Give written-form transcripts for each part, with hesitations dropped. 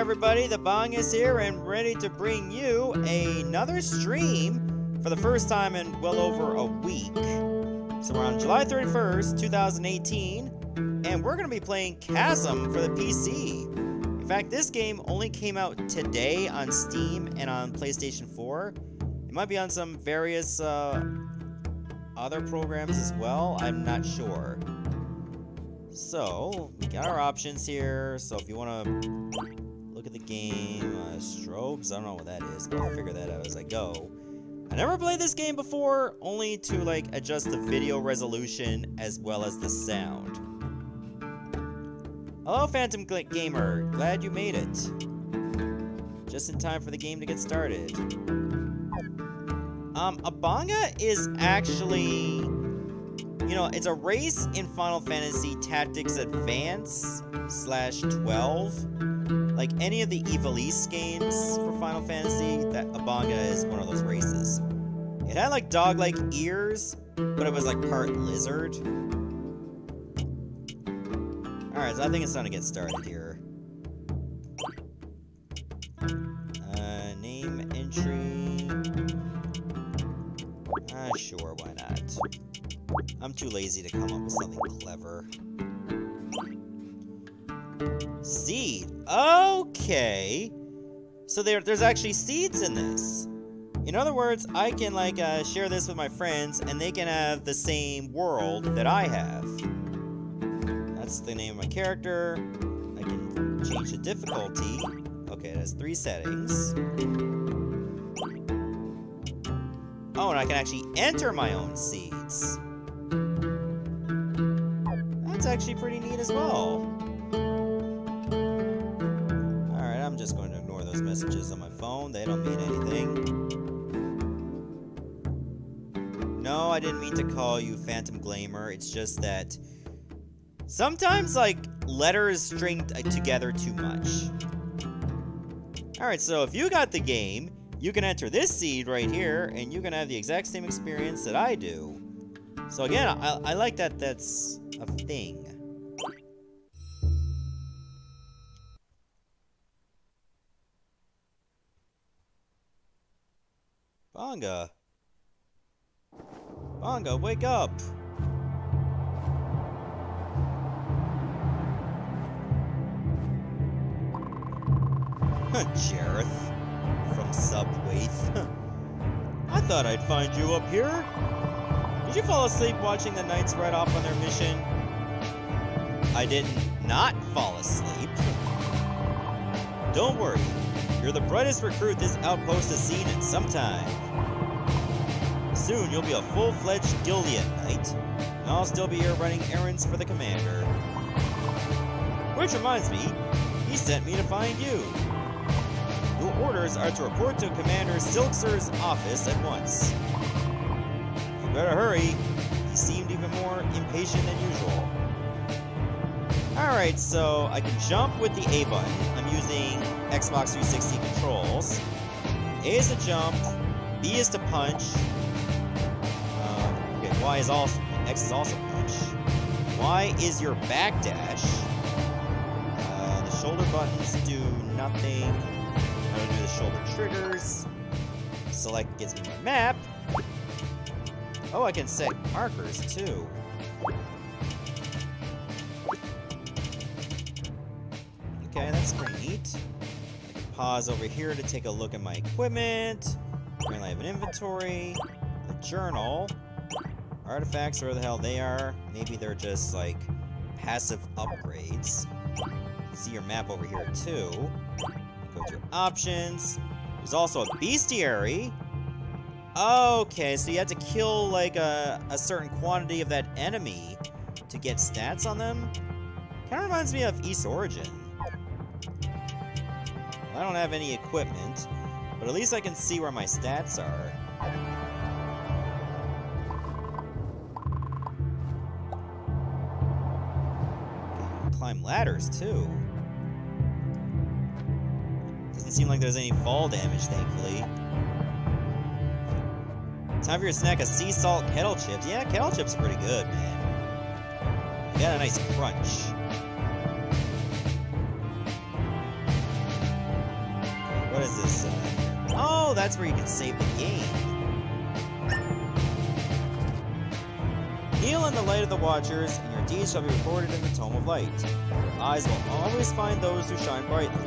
everybody, the Bong is here and ready to bring you another stream for the first time in well over a week. So we're on July 31st, 2018, and we're going to be playing Chasm for the PC. In fact, this game only came out today on Steam and on PlayStation 4. It might be on some various other programs as well, I'm not sure. So, we got our options here. So if you want to look at the game, strobes, I don't know what that is, but I'll figure that out as I go. I never played this game before, only to like adjust the video resolution as well as the sound. Hello, Phantom Gamer. Glad you made it. Just in time for the game to get started. Abanga is actually, you know, it's a race in Final Fantasy Tactics Advance /12. Like any of the Evil East games for Final Fantasy, that Abanga is one of those races. It had like dog-like ears, but it was like part lizard. Alright, so I think it's time to get started here. Name entry. Sure, why not? I'm too lazy to come up with something clever. Seed. Okay. So there's actually seeds in this. In other words, I can like share this with my friends and they can have the same world that I have. That's the name of my character. I can change the difficulty. Okay, it has 3 settings. Oh, and I can actually enter my own seeds. That's actually pretty neat as well. Alright, I'm just going to ignore those messages on my phone. They don't mean anything. No, I didn't mean to call you Phantom Gamer. It's just that sometimes, like, letters string together too much. Alright, so if you got the game, you can enter this seed right here, and you can have the exact same experience that I do. So again, I like that that's a thing. Banga. Banga, wake up! Jareth. From Subway. I thought I'd find you up here. Did you fall asleep watching the Knights ride off on their mission? I did not fall asleep. Don't worry. You're the brightest recruit this outpost has seen in some time. Soon you'll be a full-fledged Gillian Knight, and I'll still be here running errands for the commander. Which reminds me, he sent me to find you. Your orders are to report to Commander Silxer's office at once. You better hurry. He seemed even more impatient than usual. Alright, so I can jump with the A button. I'm using Xbox 360 controls. A is to jump, B is to punch. Okay, Y is also, X is also punch. Y is your backdash. The shoulder buttons do nothing. I'm gonna do the shoulder triggers. Select gives me my map. Oh, I can set markers too. Okay, that's pretty neat. I can pause over here to take a look at my equipment. Currently I have an inventory, a journal, artifacts, where the hell they are. Maybe they're just like passive upgrades. You can see your map over here too. Go to your options. There's also a bestiary. Okay, so you have to kill like a certain quantity of that enemy to get stats on them. Kind of reminds me of East Origin. I don't have any equipment, but at least I can see where my stats are. Okay, climb ladders too. Doesn't seem like there's any fall damage, thankfully. Time for your snack, a sea salt kettle chips. Yeah, kettle chips are pretty good, man. They got a nice crunch. is this? Oh, that's where you can save the game. Kneel in the light of the Watchers, and your deeds shall be recorded in the Tome of Light. Your eyes will always find those who shine brightly.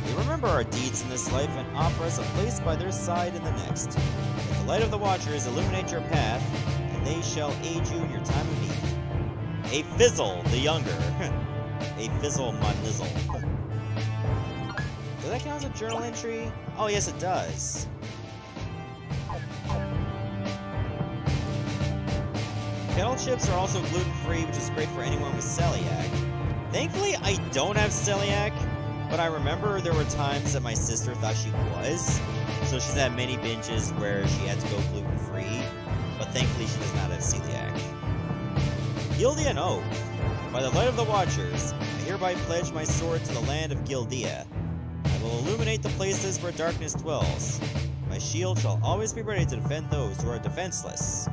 They remember our deeds in this life and offer us a place by their side in the next. Let the light of the Watchers illuminate your path, and they shall aid you in your time of need. A Fizzle the Younger. A Fizzle Monizzle. Does that count as a journal entry? Oh, yes, it does. Kettle chips are also gluten-free, which is great for anyone with celiac. Thankfully, I don't have celiac, but I remember there were times that my sister thought she was, so she's had many binges where she had to go gluten-free, but thankfully she does not have celiac. Gildean Oath. By the light of the Watchers, I hereby pledge my sword to the land of Gildea. I will illuminate the places where darkness dwells. My shield shall always be ready to defend those who are defenseless.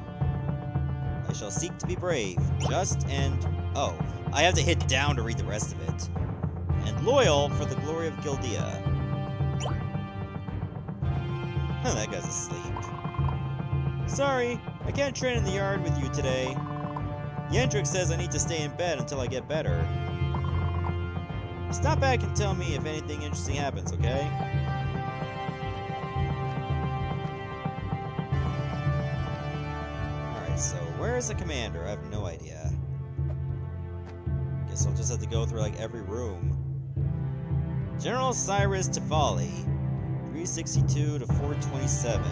I shall seek to be brave, just, and... oh, I have to hit down to read the rest of it. And loyal for the glory of Gildea. That guy's asleep. Sorry, I can't train in the yard with you today. Yendrick says I need to stay in bed until I get better. Stop back and tell me if anything interesting happens, okay? So, where is the commander? I have no idea. Guess I'll just have to go through, like, every room. General Cyrus Tefali. 362 to 427.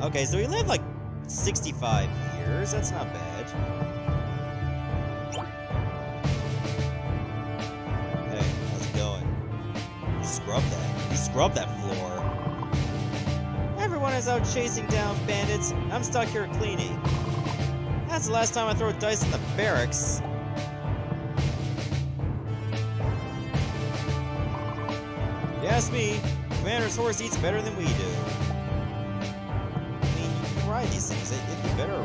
Okay, so he lived, like, 65 years. That's not bad. Hey, how's it going? You scrubbed that floor. Everyone is out chasing down bandits. I'm stuck here cleaning. That's the last time I throw dice in the barracks. If you ask me, the commander's horse eats better than we do. I mean, you can ride these things. It'd be better.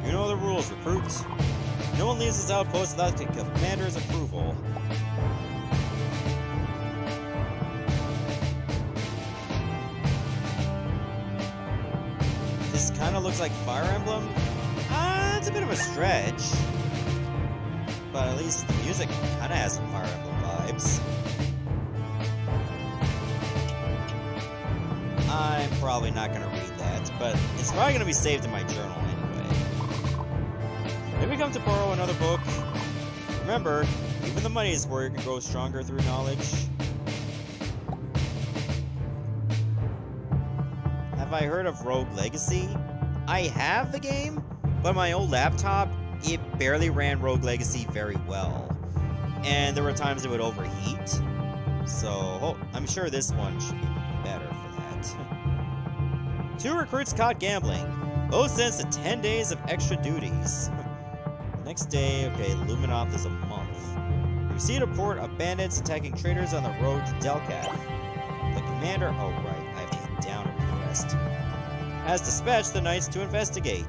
You know the rules, recruits. No one leaves this outpost without the commander's approval. This kind of looks like Fire Emblem. It's a bit of a stretch. But at least the music kind of has some Fire Emblem vibes. I'm probably not going to read that, but it's probably going to be saved in my journal anyway. Maybe we come to borrow another book. Remember, even the money's warrior can grow stronger through knowledge. Have I heard of Rogue Legacy? I have the game, but my old laptop, it barely ran Rogue Legacy very well. And there were times it would overheat. So, I'm sure this one should be better for that. 2 recruits caught gambling. Both sentenced to 10 days of extra duties. The next day, okay, Luminoth is a month. We received a report of bandits attacking traders on the road to Delcath. The commander, oh right, I have to hit down to read the rest. Has dispatched the knights to investigate.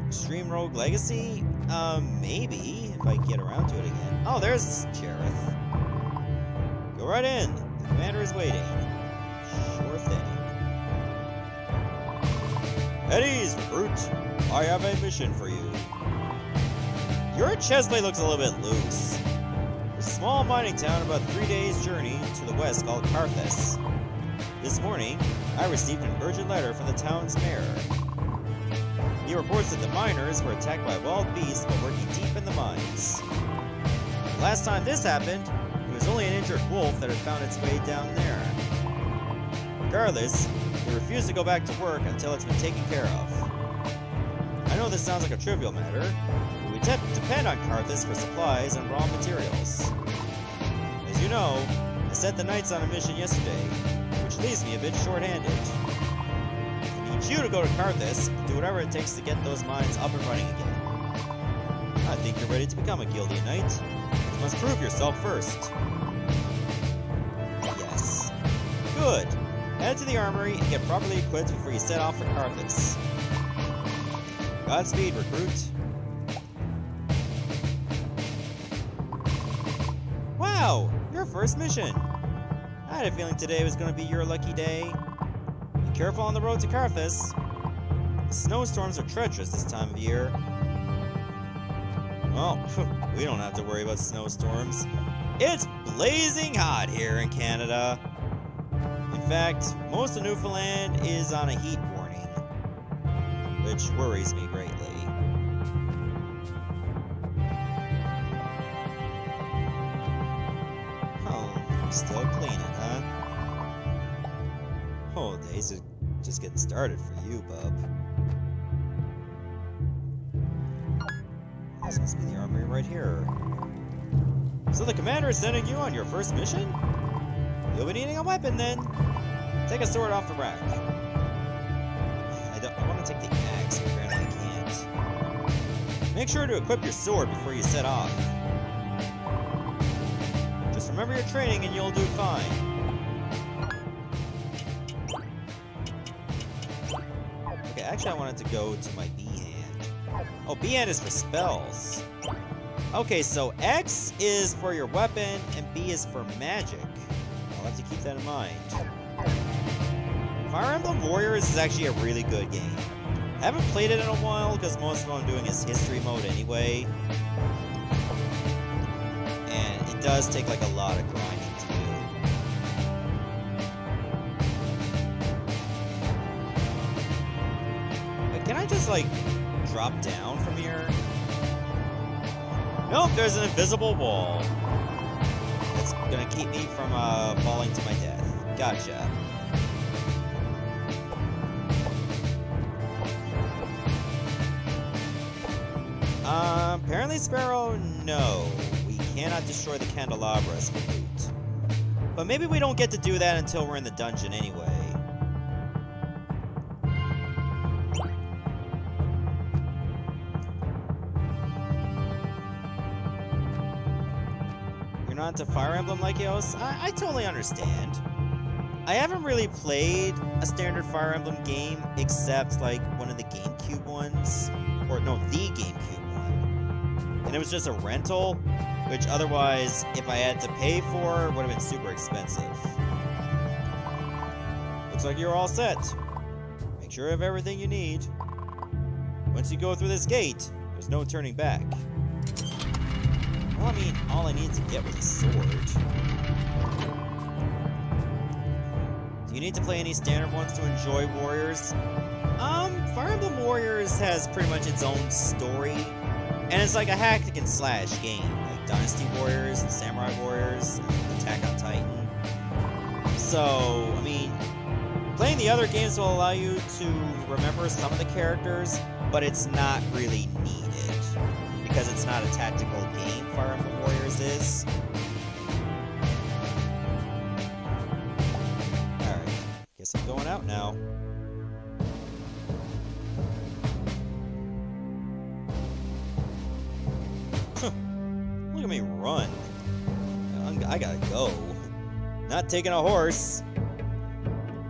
Extreme Rogue Legacy? Maybe, if I get around to it again. Oh, there's Jareth. Go right in. The commander is waiting. Sure thing. At ease, recruit. I have a mission for you. Your chestplate looks a little bit loose. There's a small mining town about 3 days' journey to the west called Karthus. This morning, I received an urgent letter from the town's mayor. He reports that the miners were attacked by wild beasts while working deep in the mines. The last time this happened, it was only an injured wolf that had found its way down there. Regardless, they refuse to go back to work until it's been taken care of. I know this sounds like a trivial matter, but we depend on Karthus for supplies and raw materials. As you know, I sent the knights on a mission yesterday, which leaves me a bit short-handed. I need you to go to Karthus and do whatever it takes to get those mines up and running again. I think you're ready to become a Gildean Knight. You must prove yourself first. Yes. Good. Head to the armory and get properly equipped before you set off for Karthus. Godspeed, recruit. Wow! Your first mission! I had a feeling today was going to be your lucky day. Be careful on the road to Karthus. The snowstorms are treacherous this time of year. Well, we don't have to worry about snowstorms. It's blazing hot here in Canada. In fact, most of Newfoundland is on a heat warning, which worries me greatly. Oh, still cleaning, huh? Oh, days are just getting started for you, bub. This must be the armory right here. So the commander is sending you on your first mission? You'll be needing a weapon then. Take a sword off the rack. I want to take the axe, but apparently I can't. Make sure to equip your sword before you set off. Just remember your training and you'll do fine. Okay, actually I wanted to go to my B-hand. Oh, B-hand is for spells. Okay, so X is for your weapon and B is for magic. I'll have to keep that in mind. Fire Emblem Warriors is actually a really good game. I haven't played it in a while because most of what I'm doing is history mode anyway. And it does take like a lot of grinding to do. But can I just like drop down from here? Nope, there's an invisible wall. That's gonna keep me from falling to my death. Gotcha. Apparently Sparrow, no. We cannot destroy the candelabras for loot. But maybe we don't get to do that until we're in the dungeon anyway. You're not into Fire Emblem like Yos? I totally understand. I haven't really played a standard Fire Emblem game except like one of the GameCube ones. Or no, the GameCube one. And it was just a rental, which otherwise, if I had to pay for, would have been super expensive. Looks like you're all set. Make sure you have everything you need. Once you go through this gate, there's no turning back. Well, I mean, all I needed to get was a sword. Do you need to play any standard ones to enjoy Warriors? Fire Emblem Warriors has pretty much its own story, and it's like a hack and slash game, like Dynasty Warriors and Samurai Warriors and Attack on Titan. So, I mean, playing the other games will allow you to remember some of the characters, but it's not really needed, because it's not a tactical game, Fire Emblem Warriors is. Alright, guess I'm going out now. Look at me run. I gotta go. Not taking a horse.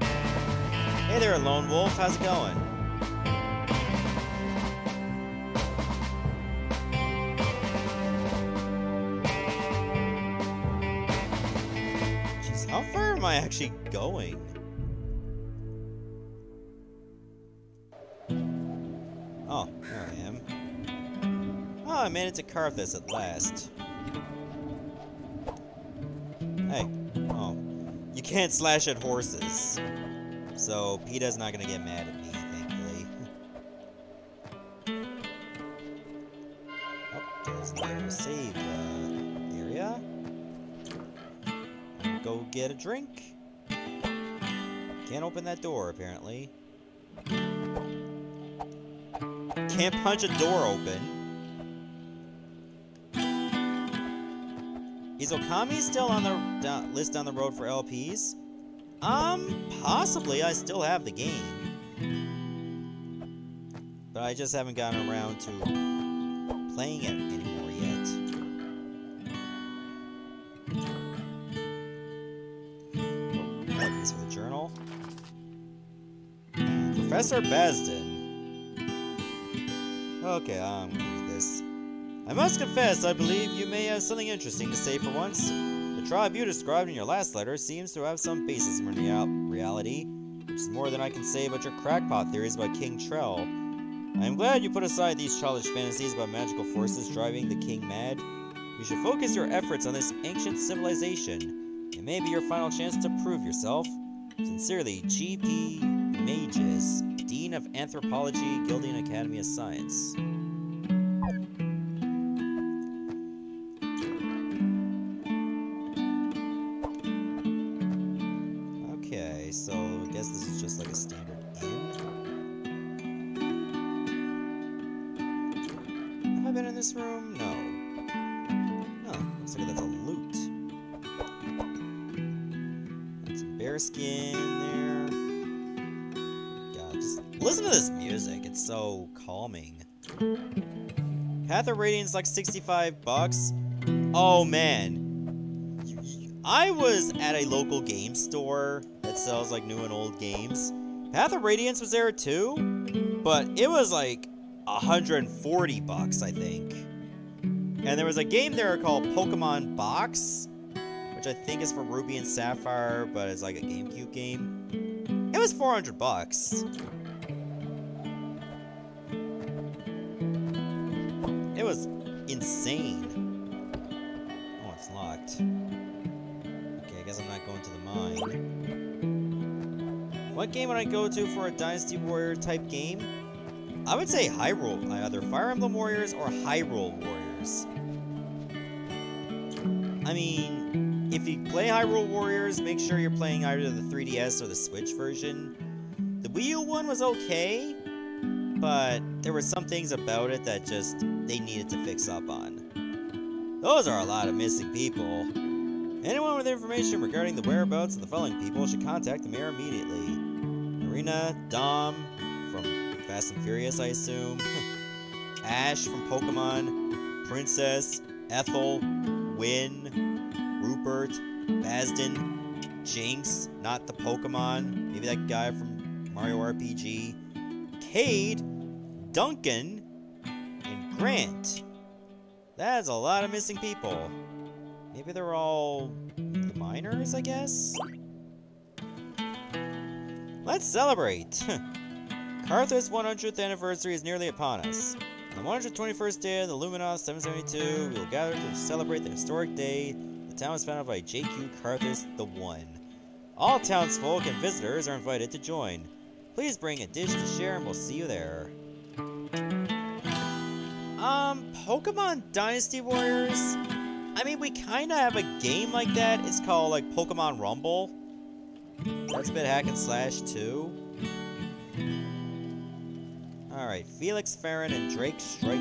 Hey there, Lone Wolf. How's it going? Jeez, how far am I actually going? Oh, there I am. Oh, I made it to Karthus at last. Hey. Oh. You can't slash at horses. So, PETA's not gonna get mad at me, thankfully. Oh, there's another save area. I'll go get a drink. Can't open that door, apparently. Can't punch a door open. Is Okami still on the list down the road for LPs? Possibly. I still have the game. But I just haven't gotten around to playing it anymore yet. Oh, another piece for the journal. Professor Basden. Okay, I'm gonna read this. I must confess, I believe you may have something interesting to say for once. tribe you described in your last letter seems to have some basis in reality, which is more than I can say about your crackpot theories about King Trell. I am glad you put aside these childish fantasies about magical forces driving the king mad. You should focus your efforts on this ancient civilization. It may be your final chance to prove yourself. Sincerely, G.P. Mages, Dean of Anthropology, Gildian Academy of Science. Okay, so I guess this is just like a standard inn. Have I been in this room? No. Oh, looks like that's a loot. Got some bear skin there. God, just listen to this music. It's so calming. Path of Radiance like $65. Oh man. I was at a local game store that sells like new and old games. Path of Radiance was there too, but it was like $140, I think. And there was a game there called Pokemon Box, which I think is for Ruby and Sapphire, but it's like a GameCube game. It was $400. It was insane. Oh, it's locked. Okay, I guess I'm not going to the mine. What game would I go to for a Dynasty Warrior type game? I would say Hyrule, either Fire Emblem Warriors or Hyrule Warriors. I mean, if you play Hyrule Warriors, make sure you're playing either the 3DS or the Switch version. The Wii U one was okay, but there were some things about it that just, they needed to fix up on. Those are a lot of missing people. Anyone with information regarding the whereabouts of the following people should contact the mayor immediately. Marina, Dom, from Fast and Furious, I assume. Ash from Pokemon. Princess. Ethel. Wynn. Rupert. Basden. Jinx, not the Pokemon. Maybe that guy from Mario RPG. Cade. Duncan. And Grant. That's a lot of missing people. Maybe they're all the miners, I guess? Let's celebrate! Carthus' 100th anniversary is nearly upon us. On the 121st day of the Luminos 772, we will gather to celebrate the historic day the town was founded by J.Q. Carthus the One. All townsfolk and visitors are invited to join. Please bring a dish to share and we'll see you there. Pokemon Dynasty Warriors? I mean, we kind of have a game like that. It's called, like, Pokemon Rumble. That's a bit hack and slash, too. Alright, Felix Farron and Drake Striker.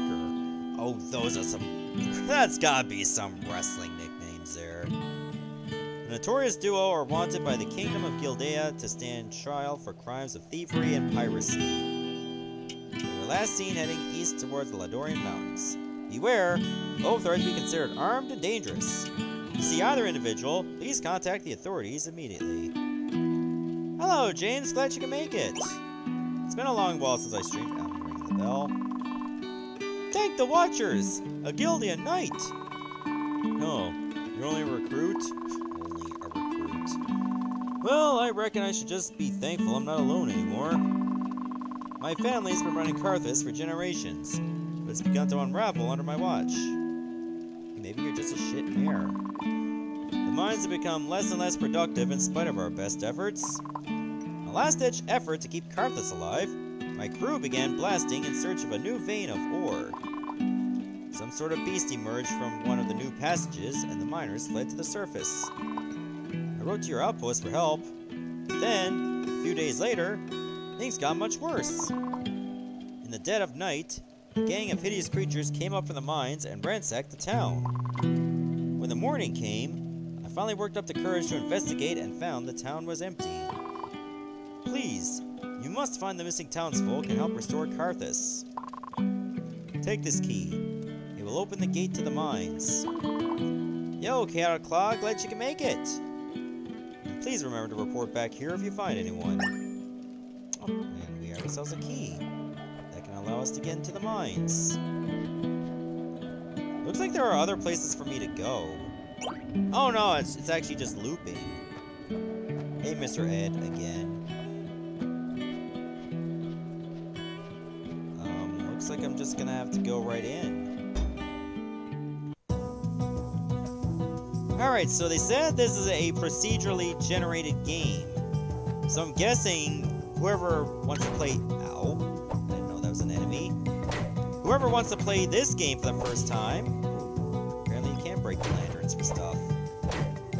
Oh, those are some... That's gotta be some wrestling nicknames there. The notorious duo are wanted by the Kingdom of Gildea to stand trial for crimes of thievery and piracy. They were last seen heading east towards the Ladorian Mountains. Beware, both are to be considered armed and dangerous. If you see either individual, please contact the authorities immediately. Hello, James. Glad you can make it. It's been a long while since I streamed. I'm ringing the bell. Thank the Watchers! A Gildian knight! No, you're only a recruit? Only a recruit. Well, I reckon I should just be thankful I'm not alone anymore. My family's been running Carthus for generations. But it's begun to unravel under my watch. Maybe you're just a shit mayor. The mines have become less and less productive in spite of our best efforts. A last-ditch effort to keep Carthus alive, my crew began blasting in search of a new vein of ore. Some sort of beast emerged from one of the new passages, and the miners fled to the surface. I wrote to your outpost for help. Then, a few days later, things got much worse. In the dead of night, a gang of hideous creatures came up from the mines and ransacked the town. When the morning came, I finally worked up the courage to investigate and found the town was empty. Please, you must find the missing townsfolk and help restore Carthus. Take this key. It will open the gate to the mines. Yo, Chaotic Claw, glad you can make it! And please remember to report back here if you find anyone. Oh, and we have ourselves a key. Allow us to get into the mines. Looks like there are other places for me to go. Oh no, it's actually just looping. Hey, Mr. Ed, again. Looks like I'm just gonna have to go right in. Alright, so they said this is a procedurally generated game. So I'm guessing whoever wants to play... Ow. I didn't know that was an enemy. Whoever wants to play this game for the first time... Apparently you can't break the lanterns for stuff.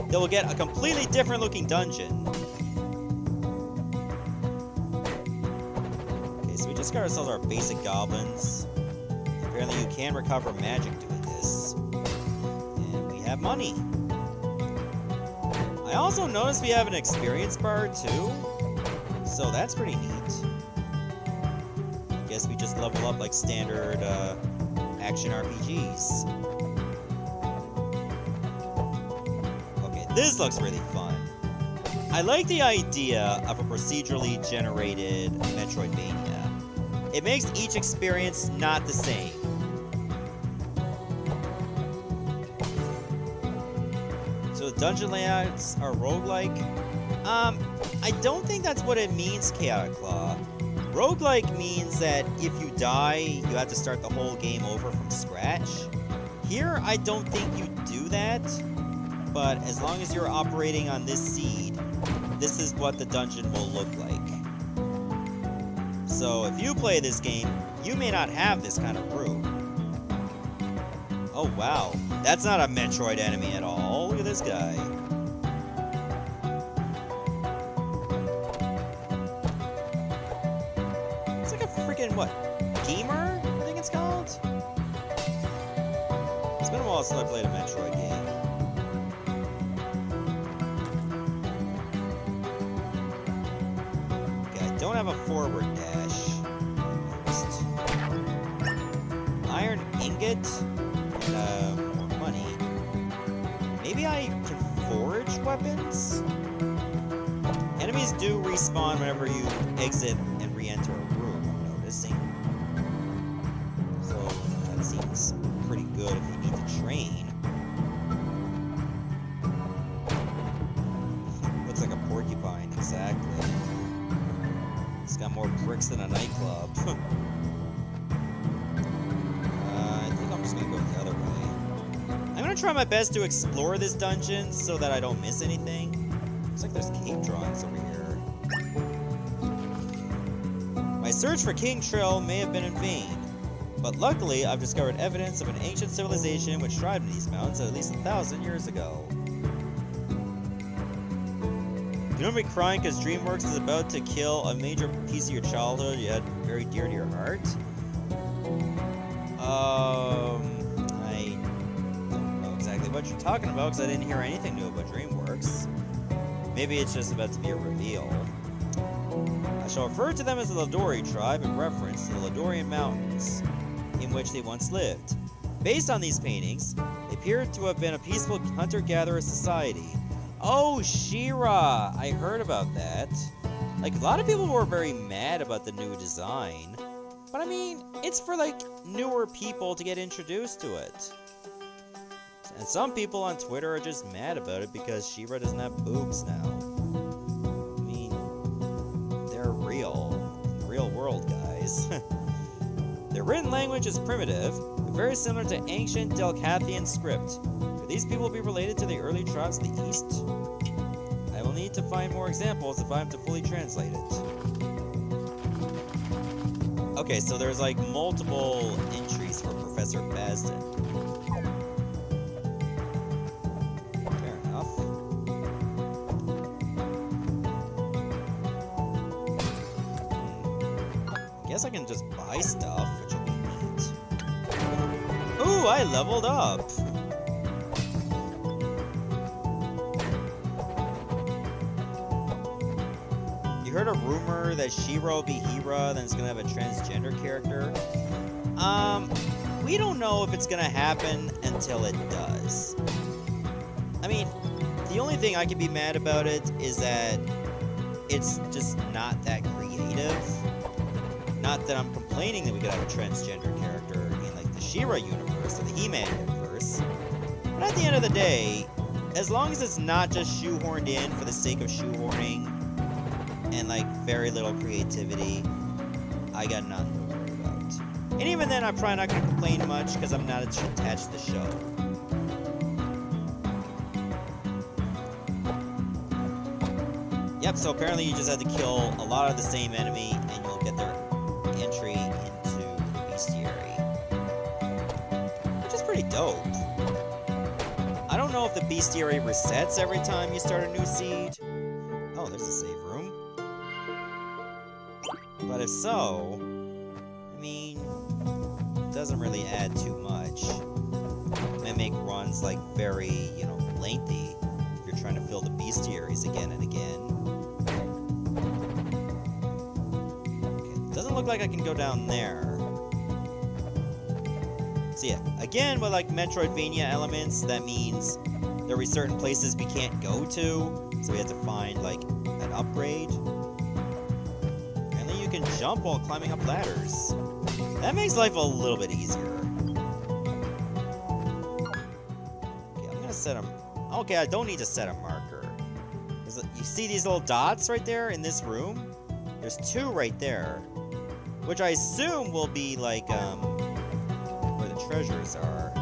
They will get a completely different looking dungeon. Okay, so we just got ourselves our basic goblins. Apparently you can recover magic doing this. And we have money. I also noticed we have an experience bar too. So that's pretty neat. I guess we just level up like standard action RPGs. This looks really fun. I like the idea of a procedurally generated Metroidvania. It makes each experience not the same. So the dungeon layouts are roguelike? I don't think that's what it means, Chaotic Claw. Roguelike means that if you die, you have to start the whole game over from scratch. Here, I don't think you do that. But as long as you're operating on this seed, this is what the dungeon will look like. So if you play this game, you may not have this kind of room. Oh wow, that's not a Metroid enemy at all. Look at this guy. It's like a freaking, what, gamer? I think it's called? It's been a while since I played a Metroid game. Don't have a forward dash. First. Iron ingot and more money. Maybe I can forge weapons? Enemies do respawn whenever you exit and re-enter a room, I'm noticing. So that seems pretty good if you need to train. Looks like a porcupine, exactly. It's got more bricks than a nightclub. I think I'm just gonna go the other way. I'm gonna try my best to explore this dungeon so that I don't miss anything. Looks like there's cave drawings over here. My search for King Trill may have been in vain, but luckily I've discovered evidence of an ancient civilization which thrived in these mountains at least 1,000 years ago. You don't be crying because DreamWorks is about to kill a major piece of your childhood you had very dear to your heart? I don't know exactly what you're talking about because I didn't hear anything new about DreamWorks. Maybe it's just about to be a reveal. I shall refer to them as the Ladori tribe in reference to the Ladorian Mountains, in which they once lived. Based on these paintings, they appear to have been a peaceful hunter-gatherer society. Oh, She-Ra! I heard about that. Like, a lot of people were very mad about the new design. But I mean, it's for, like, newer people to get introduced to it. And some people on Twitter are just mad about it because She-Ra doesn't have boobs now. I mean, they're real. In the real world, guys. Their written language is primitive, but very similar to ancient Delcathian script. Could these people be related to the early tribes of the East? I will need to find more examples if I am to fully translate it. Okay, so there's like multiple entries for Professor Basden. Fair enough. I guess I can just buy stuff, which will be neat. Ooh, I leveled up! Heard a rumor that She-Ra will be Hera, then it's gonna have a transgender character. We don't know if it's gonna happen until it does. I mean, the only thing I can be mad about it is that it's just not that creative. Not that I'm complaining that we could have a transgender character in like the She-Ra universe or the He-Man universe. But at the end of the day, as long as it's not just shoehorned in for the sake of shoehorning and like very little creativity, I got nothing to worry about. And even then, I'm probably not going to complain much because I'm not attached to the show. Yep, so apparently you just have to kill a lot of the same enemy and you'll get their entry into the bestiary. Which is pretty dope. I don't know if the bestiary resets every time you start a new seed. Oh, there's a save room. But if so, I mean, it doesn't really add too much. It may make runs like very, you know, lengthy if you're trying to fill the bestiaries again and again. Okay, doesn't look like I can go down there. So yeah, again, with like Metroidvania elements, that means there will be certain places we can't go to, so we have to find like an upgrade. Apparently you can jump while climbing up ladders. That makes life a little bit easier. Okay, I'm gonna set a... Okay, I don't need to set a marker. You see these little dots right there in this room? There's two right there, which I assume will be like, where the treasures are.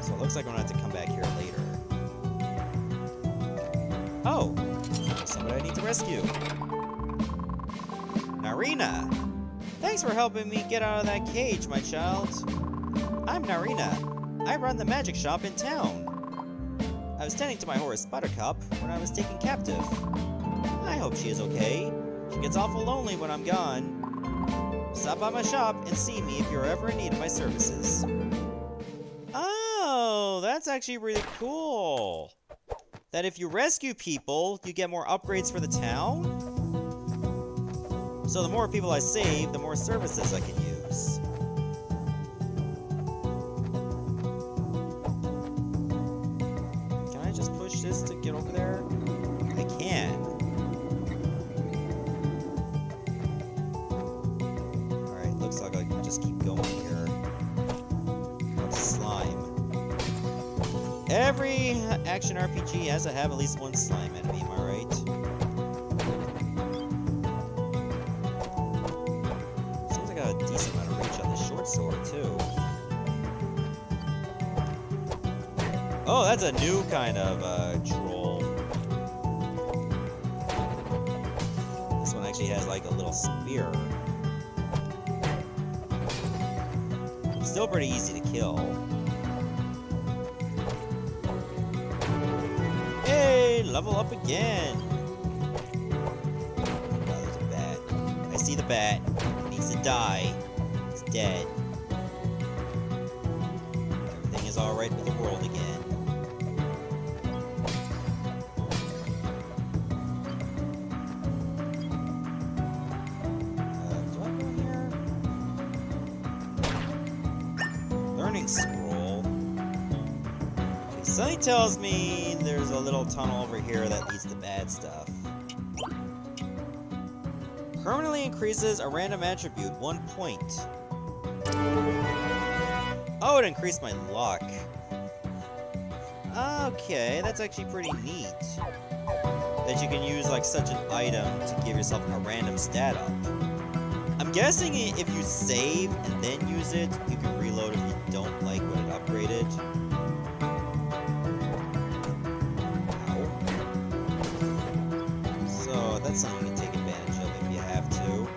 So it looks like I'm gonna have to come back here later. Oh! There's somebody I need to rescue. Narina! Thanks for helping me get out of that cage, my child. I'm Narina. I run the magic shop in town. I was tending to my horse Buttercup when I was taken captive. I hope she is okay. She gets awful lonely when I'm gone. Stop by my shop and see me if you're ever in need of my services. Oh, that's actually really cool. That if you rescue people, you get more upgrades for the town? So the more people I save, the more services I can use. Can I just push this to get over there? I can. Alright, looks like I can just keep going here. What's slime? Every action RPG has to have at least one slime enemy, am I right? Seems like I got a decent amount of reach on this short sword, too. Oh, that's a new kind of troll. This one actually has like a little spear. Still pretty easy to kill. Hey, level up again. Oh, there's a bat. I see the bat. It needs to die. It's dead. Everything is alright with the world again. Do I go in here? Learning scroll. Okay, something tells me there's a little tunnel over here that leads to bad stuff. Permanently increases a random attribute 1 point. Oh, it increased my luck. Okay, that's actually pretty neat. That you can use like such an item to give yourself a random stat up. I'm guessing if you save and then use it, you can reload if you don't like what it upgraded. Ow. So that's something you can take advantage of if you have to.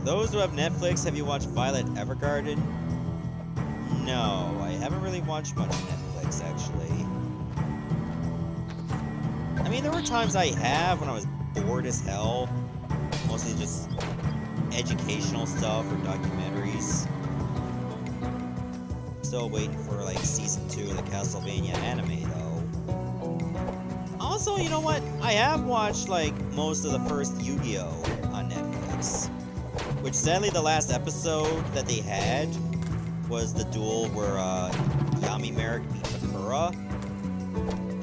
Those who have Netflix, have you watched Violet Evergarden? No, I haven't really watched much Netflix, actually. I mean, there were times I have when I was bored as hell. Mostly just educational stuff or documentaries. Still waiting for, like, Season 2 of the Castlevania anime, though. Also, you know what? I have watched, like, most of the first Yu-Gi-Oh! On Netflix. Which, sadly, the last episode that they had was the duel where Yami Merrick beat Sakura,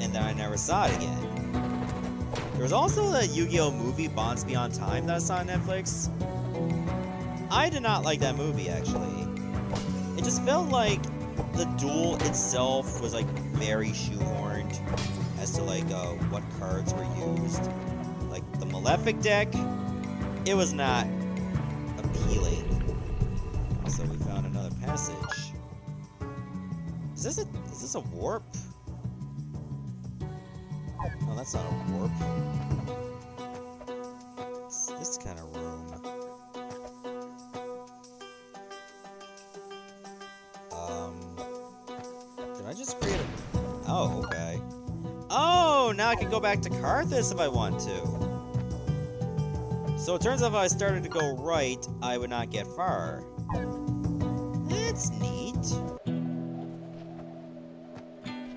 and then I never saw it again. There was also the Yu-Gi-Oh! Movie Bonds Beyond Time that I saw on Netflix. I did not like that movie, actually. It just felt like the duel itself was, like, very shoehorned as to, like, what cards were used. Like, the Malefic deck, it was not appealing. Also, we found another passage. Is this a warp? No, that's not a warp. It's this kind of room. Did I just create a... Oh, okay. Oh, now I can go back to Karthus if I want to. So it turns out if I started to go right, I would not get far. That's neat.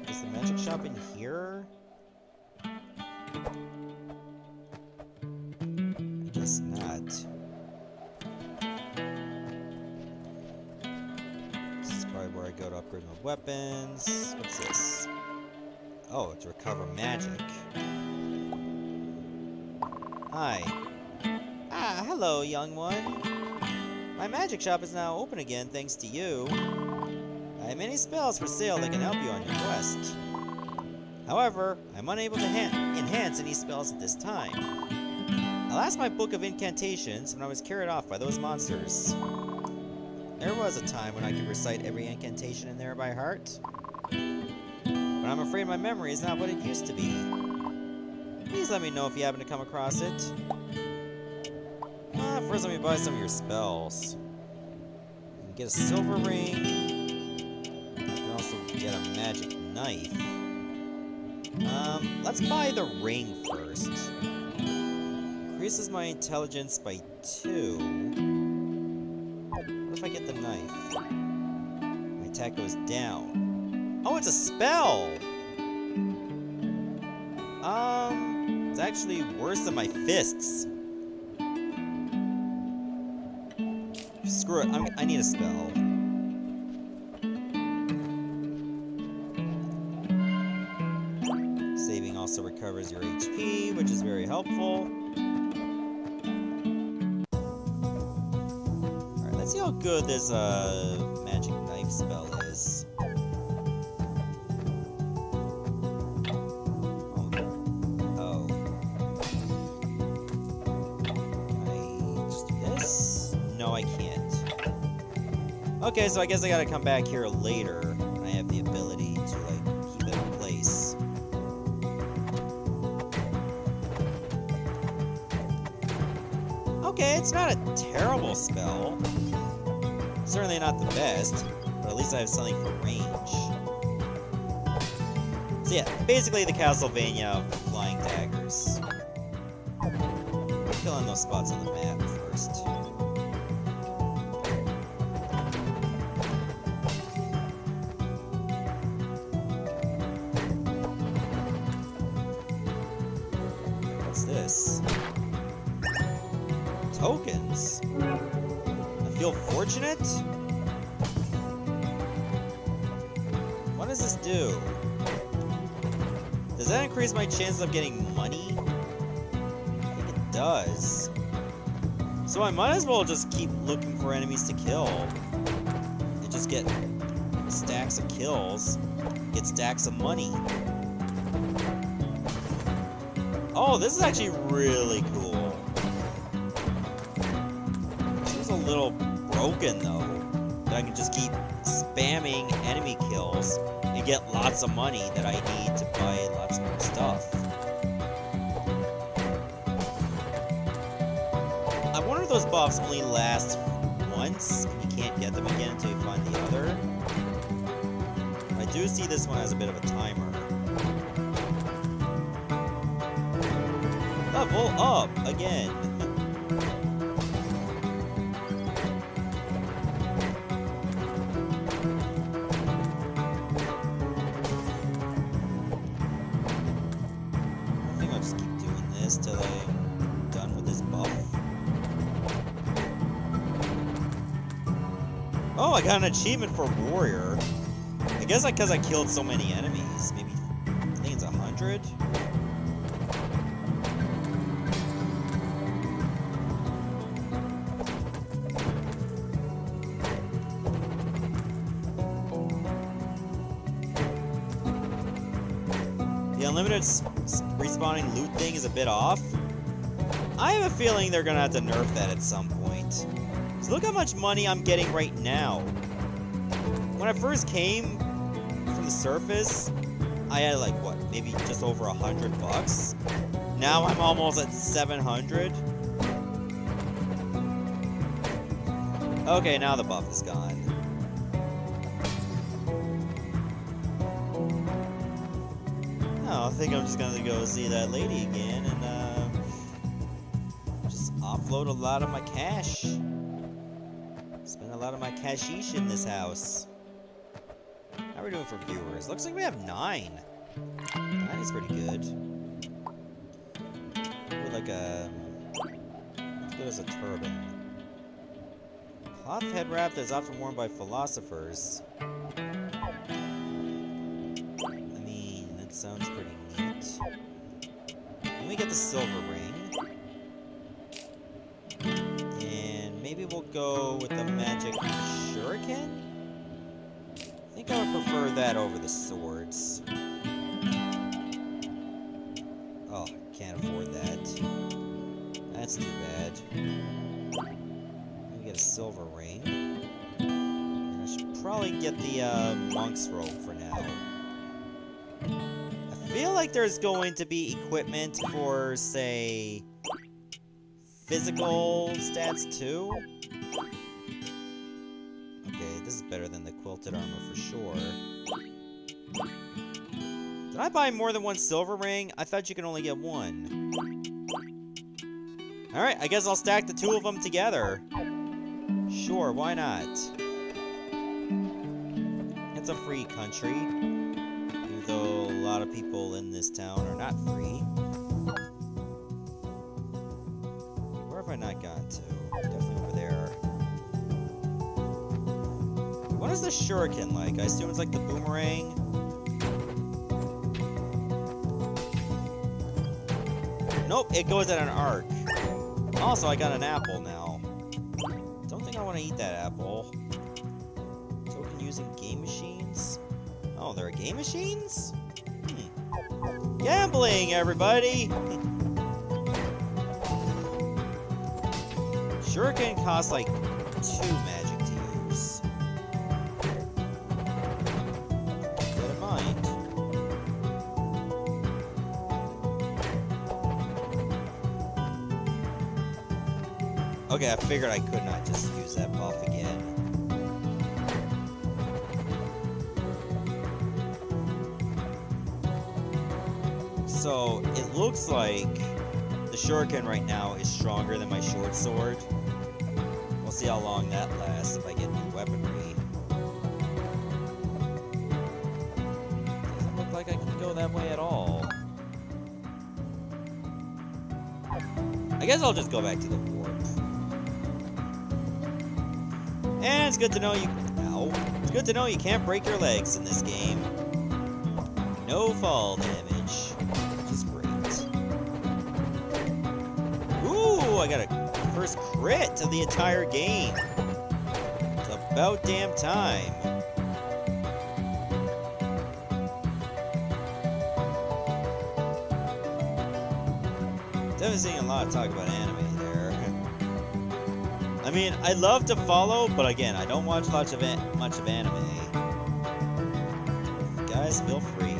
Is the magic shop in here? I guess not. This is probably where I go to upgrade my weapons. What's this? Oh, to recover magic. Hi. Ah, hello, young one. My magic shop is now open again thanks to you. I have many spells for sale that can help you on your quest. However, I'm unable to enhance any spells at this time. I lost my book of incantations when I was carried off by those monsters. There was a time when I could recite every incantation in there by heart. But I'm afraid my memory is not what it used to be. Please let me know if you happen to come across it. First let me buy some of your spells. You can get a silver ring. You can also get a magic knife. Let's buy the ring first. Increases my intelligence by 2. What if I get the knife? My attack goes down. Oh, it's a spell! It's actually worse than my fists. Screw it, I need a spell. Saving also recovers your HP, which is very helpful. Alright, let's see how good this magic knife spell is. Oh. Can I just do this? No, I can't. Okay, so I guess I gotta come back here later when I have the ability to, like, keep it in place. Okay, it's not a terrible spell. Certainly not the best, but at least I have something for range. So yeah, basically the Castlevania of flying daggers. Fill in those spots on the map first. This? Tokens? I feel fortunate? What does this do? Does that increase my chances of getting money? I think it does. So I might as well just keep looking for enemies to kill. And just get stacks of kills. Get stacks of money. Oh, this is actually really cool. This is a little broken, though. That I can just keep spamming enemy kills and get lots of money that I need to buy lots more stuff. I wonder if those buffs only last once, and you can't get them again until you find the other. I do see this one as a bit of a timer. Level up again. I think I'll just keep doing this till I'm done with this buff. Oh, I got an achievement for warrior. I guess because I killed so many enemies. Maybe I think it's 100. unlimited respawning loot thing is a bit off. I have a feeling they're gonna have to nerf that at some point. So look how much money I'm getting right now. When I first came from the surface, I had like, what, maybe just over $100? Now I'm almost at 700. Okay, now the buff is gone. Oh, I think I'm just gonna go see that lady again and just offload a lot of my cash. Spend a lot of my cashish in this house. How are we doing for viewers? Looks like we have 9. 9 is pretty good. Ooh, like a... As good as a turban. Cloth head wrap that is often worn by philosophers. I mean, that sounds pretty neat. Then we get the silver ring. And maybe we'll go with the magic shuriken? I think I would prefer that over the swords. Oh, can't afford that. That's too bad. We get a silver ring. And I should probably get the monk's robe for now. I feel like there's going to be equipment for, say, physical stats too. Okay, this is better than the quilted armor for sure. Did I buy more than one silver ring? I thought you could only get one. Alright, I guess I'll stack the 2 of them together. Sure, why not? It's a free country. Even though a lot of people in this town are not free. Where have I not gone to? Definitely over there. What is the shuriken like? I assume it's like the boomerang. Nope, it goes at an arc. Also, I got an apple now. Don't think I want to eat that apple. Token using game machines? Oh, there are game machines? Gambling, everybody! Shuriken costs like 2 magic to use. Keep that in mind. Okay, I figured I could not just use that buff again. So, it looks like the shuriken right now is stronger than my short sword. We'll see how long that lasts if I get new weaponry. Doesn't look like I can go that way at all. I guess I'll just go back to the warp. And it's good to know you... Ow. It's good to know you can't break your legs in this game. No fall damage. Which is great. Ooh, I got a first crit of the entire game. It's about damn time. Definitely seeing a lot of talk about anime there. I mean, I love to follow, but again, I don't watch much of anime. Guys, feel free.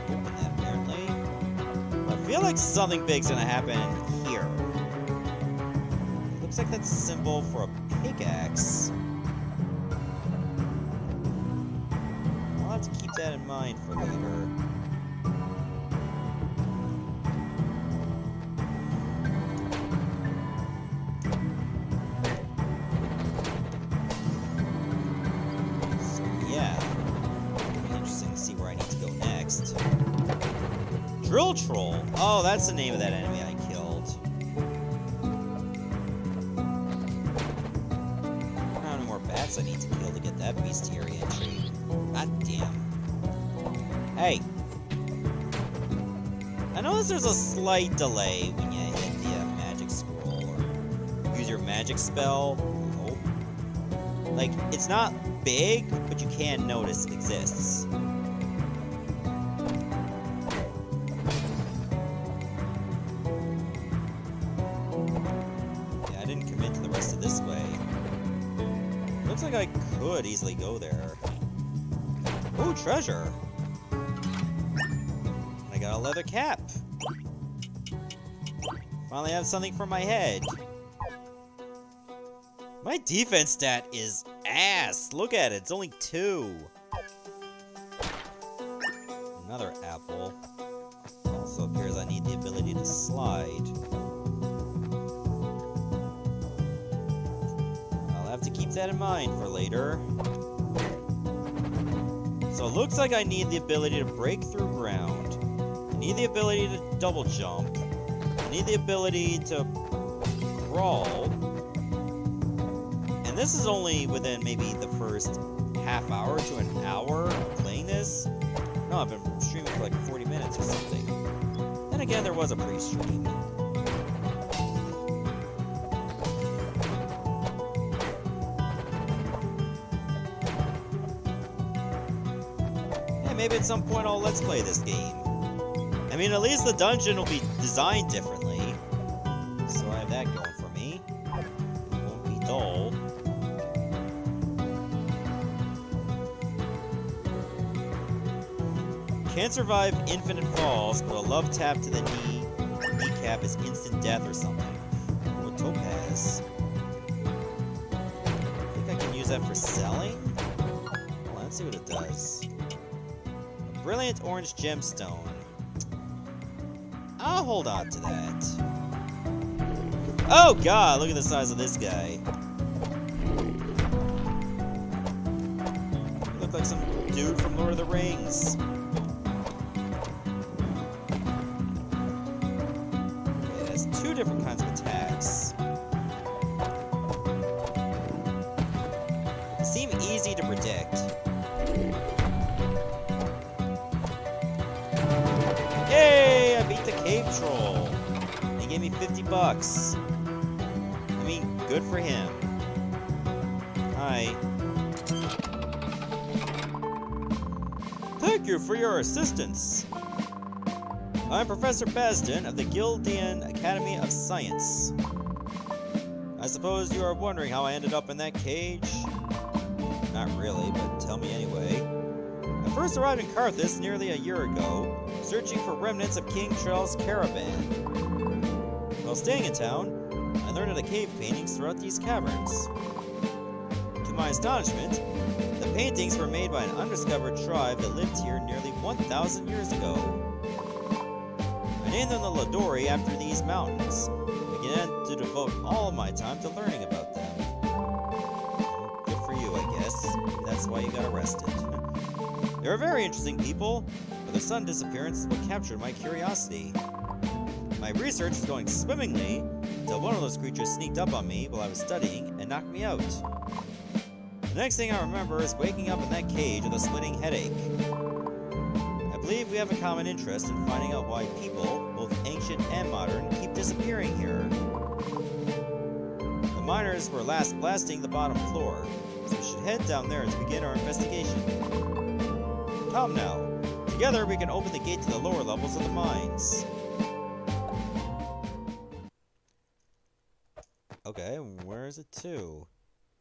Open that, apparently. I feel like something big's gonna happen here. Looks like that's a symbol for a pickaxe. I'll have to keep that in mind for later. Drill Troll. Oh, that's the name of that enemy I killed. I don't know how many more bats I need to kill to get that bestiary entry. God damn. Hey. I notice there's a slight delay when you hit the magic scroll or use your magic spell. Nope. Like, it's not big, but you can't notice it exists. Yeah, I didn't commit to the rest of this way. Looks like I could easily go there. Ooh, treasure! I got a leather cap. Finally have something for my head. My defense stat is ass. Look at it. It's only 2. Another apple. Also appears I need the ability to slide. I'll have to keep that in mind for later. So it looks like I need the ability to break through ground. I need the ability to double jump. I need the ability to crawl. And this is only within maybe the first half hour to an hour of playing this. No, I've been streaming for like 40 minutes or something. Then again, there was a pre-stream. Yeah, maybe at some point I'll let's play this game. I mean, at least the dungeon will be designed differently. So I have that going for me. It won't be dull. Can't survive infinite falls, but a love tap to the kneecap is instant death or something. Oh, topaz. I think I can use that for selling? Well, let's see what it does. A brilliant orange gemstone. I'll hold on to that. Oh god, look at the size of this guy. You look like some dude from Lord of the Rings. It has 2 different kinds of attacks. They seem easy to predict. Yay! I beat the cave troll. He gave me 50 bucks. I mean, good for him. Hi. Thank you for your assistance. I'm Professor Basden of the Gildean Academy of Science. I suppose you are wondering how I ended up in that cage? Not really, but tell me anyway. I first arrived in Carthus nearly a year ago, searching for remnants of King Charles' caravan. While staying in town, I learned of the cave paintings throughout these caverns. To my astonishment, the paintings were made by an undiscovered tribe that lived here nearly 1,000 years ago. I named them the Ladori after these mountains, and began to devote all of my time to learning about them. Good for you, I guess. Maybe that's why you got arrested. They were very interesting people, but their sudden disappearance is what captured my curiosity. My research was going swimmingly until one of those creatures sneaked up on me while I was studying and knocked me out. The next thing I remember is waking up in that cage with a splitting headache. I believe we have a common interest in finding out why people, both ancient and modern, keep disappearing here. The miners were last blasting the bottom floor, so we should head down there to begin our investigation. Come now. Together we can open the gate to the lower levels of the mines. Okay, where is it to?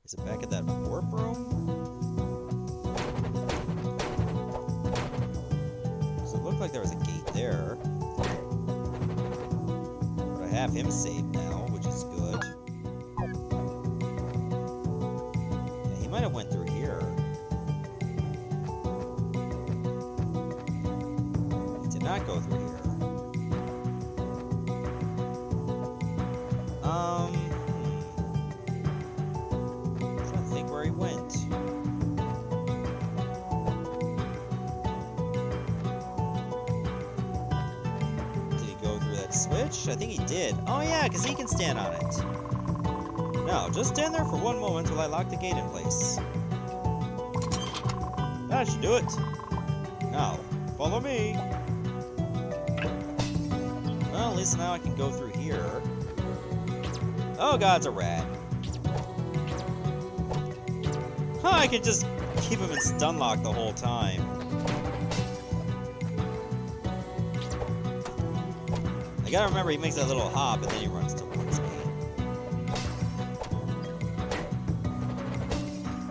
Is it back at that warp room? Does it look like there was a gate there? But I have him saved now, which is good. Yeah, he might have went through here. He did not go through here. He went. Did he go through that switch? I think he did. Oh yeah, because he can stand on it. Now, just stand there for one moment while I lock the gate in place. That should do it. Now, follow me. Well, at least now I can go through here. Oh god, it's a rat. I can just keep him in stun lock the whole time. I gotta remember he makes that little hop and then he runs towards me.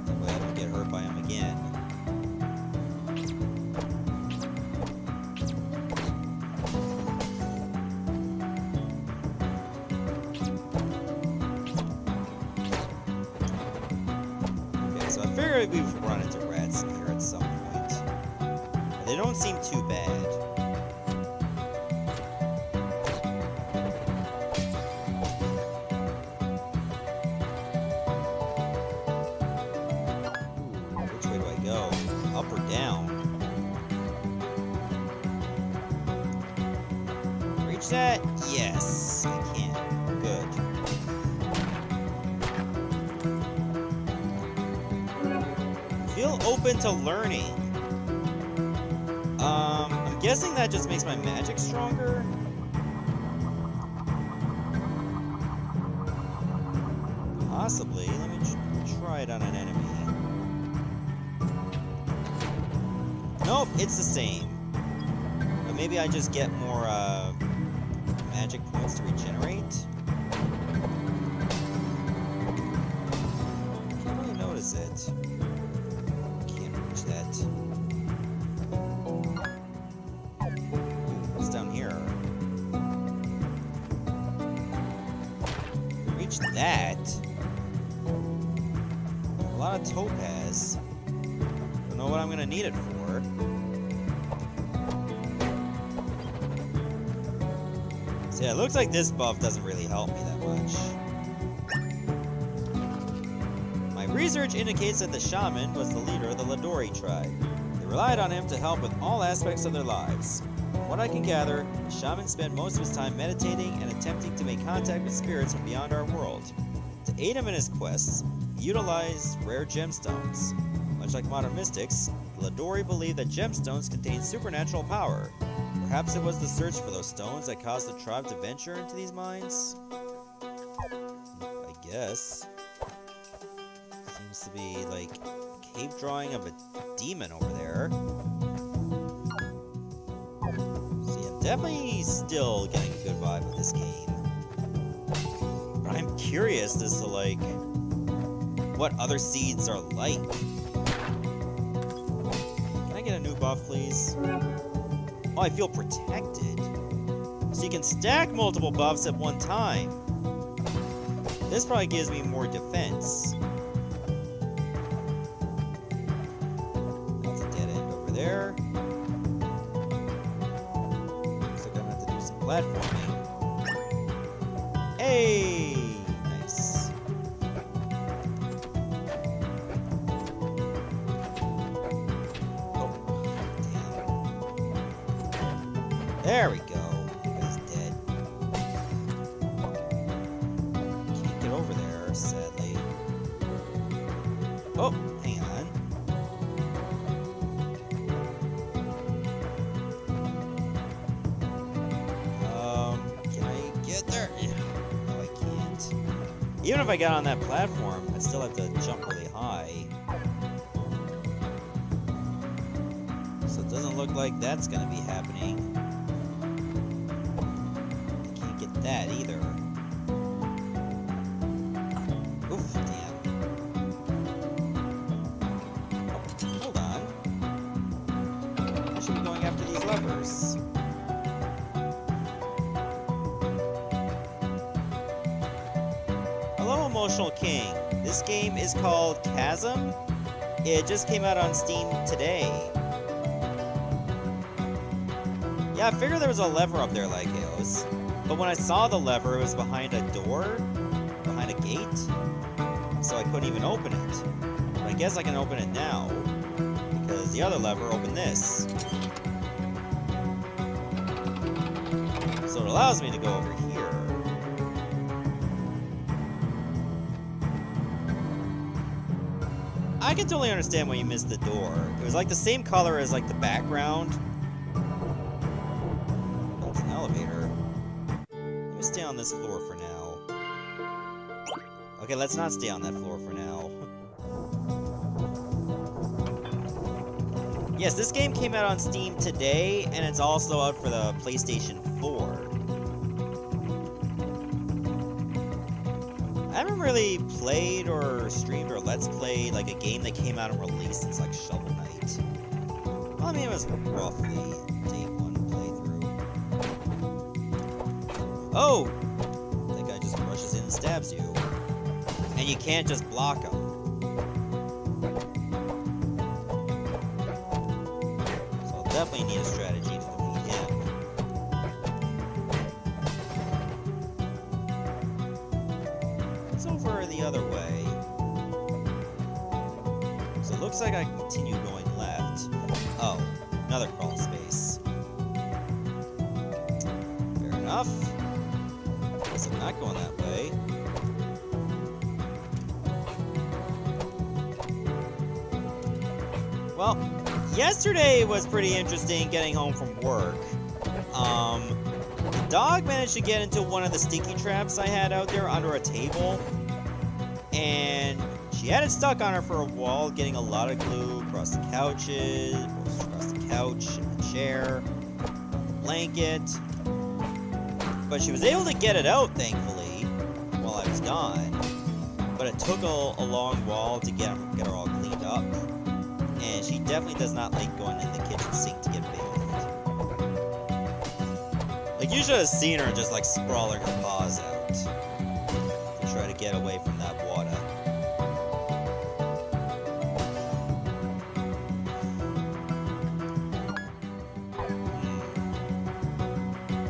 That way I don't get hurt by him again. Okay, so I figured we've run into rats here at some point. And they don't seem too bad. Up or down? Reach that? Yes, I can. Good. Feel open to learning. I'm guessing that just makes my magic stronger? Possibly. Let me try it on an enemy. Nope, it's the same. But maybe I just get more magic points to regenerate. Can't really notice it. Can't reach that. Ooh, what's down here? Reach that. A lot of topaz. Don't know what I'm gonna need it for. So yeah, it looks like this buff doesn't really help me that much. My research indicates that the shaman was the leader of the Ladori tribe. They relied on him to help with all aspects of their lives. From what I can gather, the shaman spent most of his time meditating and attempting to make contact with spirits from beyond our world. To aid him in his quests, he utilized rare gemstones. Much like modern mystics, the Ladori believed that gemstones contained supernatural power. Perhaps it was the search for those stones that caused the tribe to venture into these mines? I guess. Seems to be like a cave drawing of a demon over there. See, I'm definitely still getting a good vibe with this game. But I'm curious as to like what other seeds are like. Can I get a new buff, please? Oh, I feel protected. So you can stack multiple buffs at one time. This probably gives me more defense. That's a dead end over there. Looks like I'm gonna have to do some platforming. Hey! Nice. There we go. That guy's dead. Can't get over there, sadly. Oh, hang on. Can I get there? No, I can't. Even if I got on that platform, I still have to jump really high. So it doesn't look like that's gonna be happening. That either. Oof, damn. Oh, hold on. I should be going after these levers. Hello, Emotional King. This game is called Chasm. It just came out on Steam today. Yeah, I figured there was a lever up there like Eos. But when I saw the lever, it was behind a door, behind a gate, so I couldn't even open it. But I guess I can open it now, because the other lever opened this. So it allows me to go over here. I can totally understand why you missed the door. It was like the same color as like the background. That's an elevator. Stay on this floor for now. Okay, let's not stay on that floor for now. Yes, this game came out on Steam today, and it's also out for the PlayStation 4. I haven't really played or streamed or Let's Played like a game that came out and released since like Shovel Knight. Well, I mean, it was roughly day 1 playthrough. Oh! That guy just rushes in and stabs you. And you can't just block him. So I'll definitely need a strategy to defeat him. It's over the other way. So it looks like I continue going left. Oh, another crawl space. Fair enough. Guess I'm not going that way. Well, yesterday was pretty interesting getting home from work. The dog managed to get into one of the sticky traps I had out there under a table. And she had it stuck on her for a while, getting a lot of glue across the couches, across the couch, and the chair, the blanket. But she was able to get it out, thankfully, while I was gone. But it took a long while to get her all cleaned up. And she definitely does not like going in the kitchen sink to get bathed. Like, you should have seen her just like sprawling her paws out to try to get away from that water.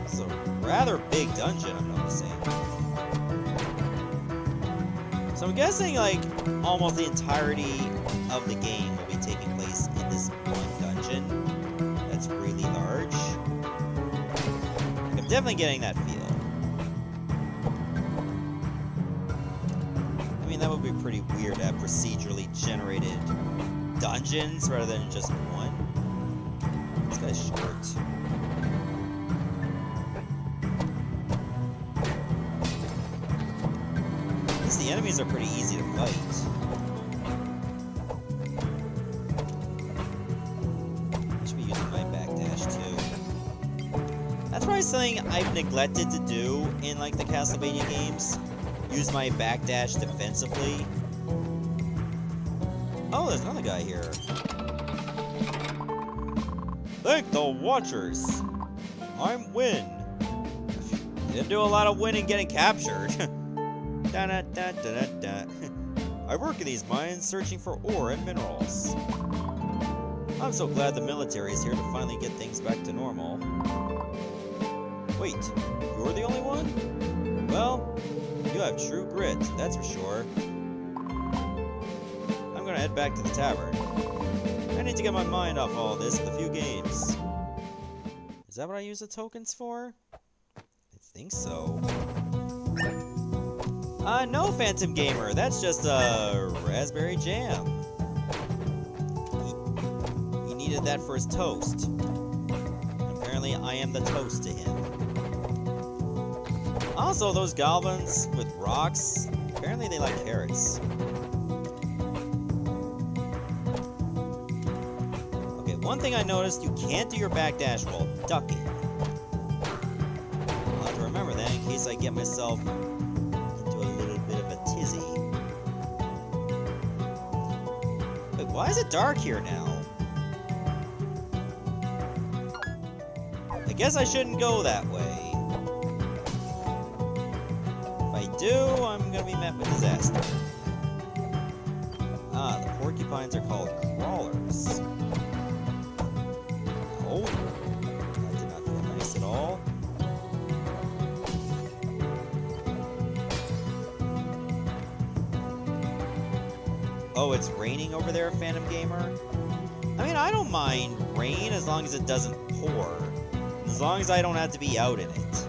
It's a rather big dungeon, I'm noticing. So I'm guessing like almost the entirety of the game will be taking place in this one dungeon that's really large. I'm definitely getting that feel. I mean, that would be pretty weird to have procedurally generated dungeons rather than just one. This guy's short. At least the enemies are pretty easy to fight. That's probably something I've neglected to do in like the Castlevania games. Use my backdash defensively. Oh, there's another guy here. Thank the Watchers. I'm Win. Didn't do a lot of winning getting captured. Da da da da da. I work in these mines searching for ore and minerals. I'm so glad the military is here to finally get things back to normal. Wait, you're the only one? Well, you have true grit, that's for sure. I'm gonna head back to the tavern. I need to get my mind off all this with a few games. Is that what I use the tokens for? I think so. No, Phantom Gamer, that's just a raspberry jam. He needed that for his toast. Apparently, I am the toast to him. Also, those goblins with rocks, apparently they like carrots. Okay, one thing I noticed, you can't do your backdash while ducking. I'll have to remember that in case I get myself into a little bit of a tizzy. Wait, why is it dark here now? I guess I shouldn't go that way. I'm gonna be met with disaster. Ah, the porcupines are called crawlers. Oh, that did not feel nice at all. Oh, it's raining over there, Phantom Gamer? I mean, I don't mind rain as long as it doesn't pour. As long as I don't have to be out in it.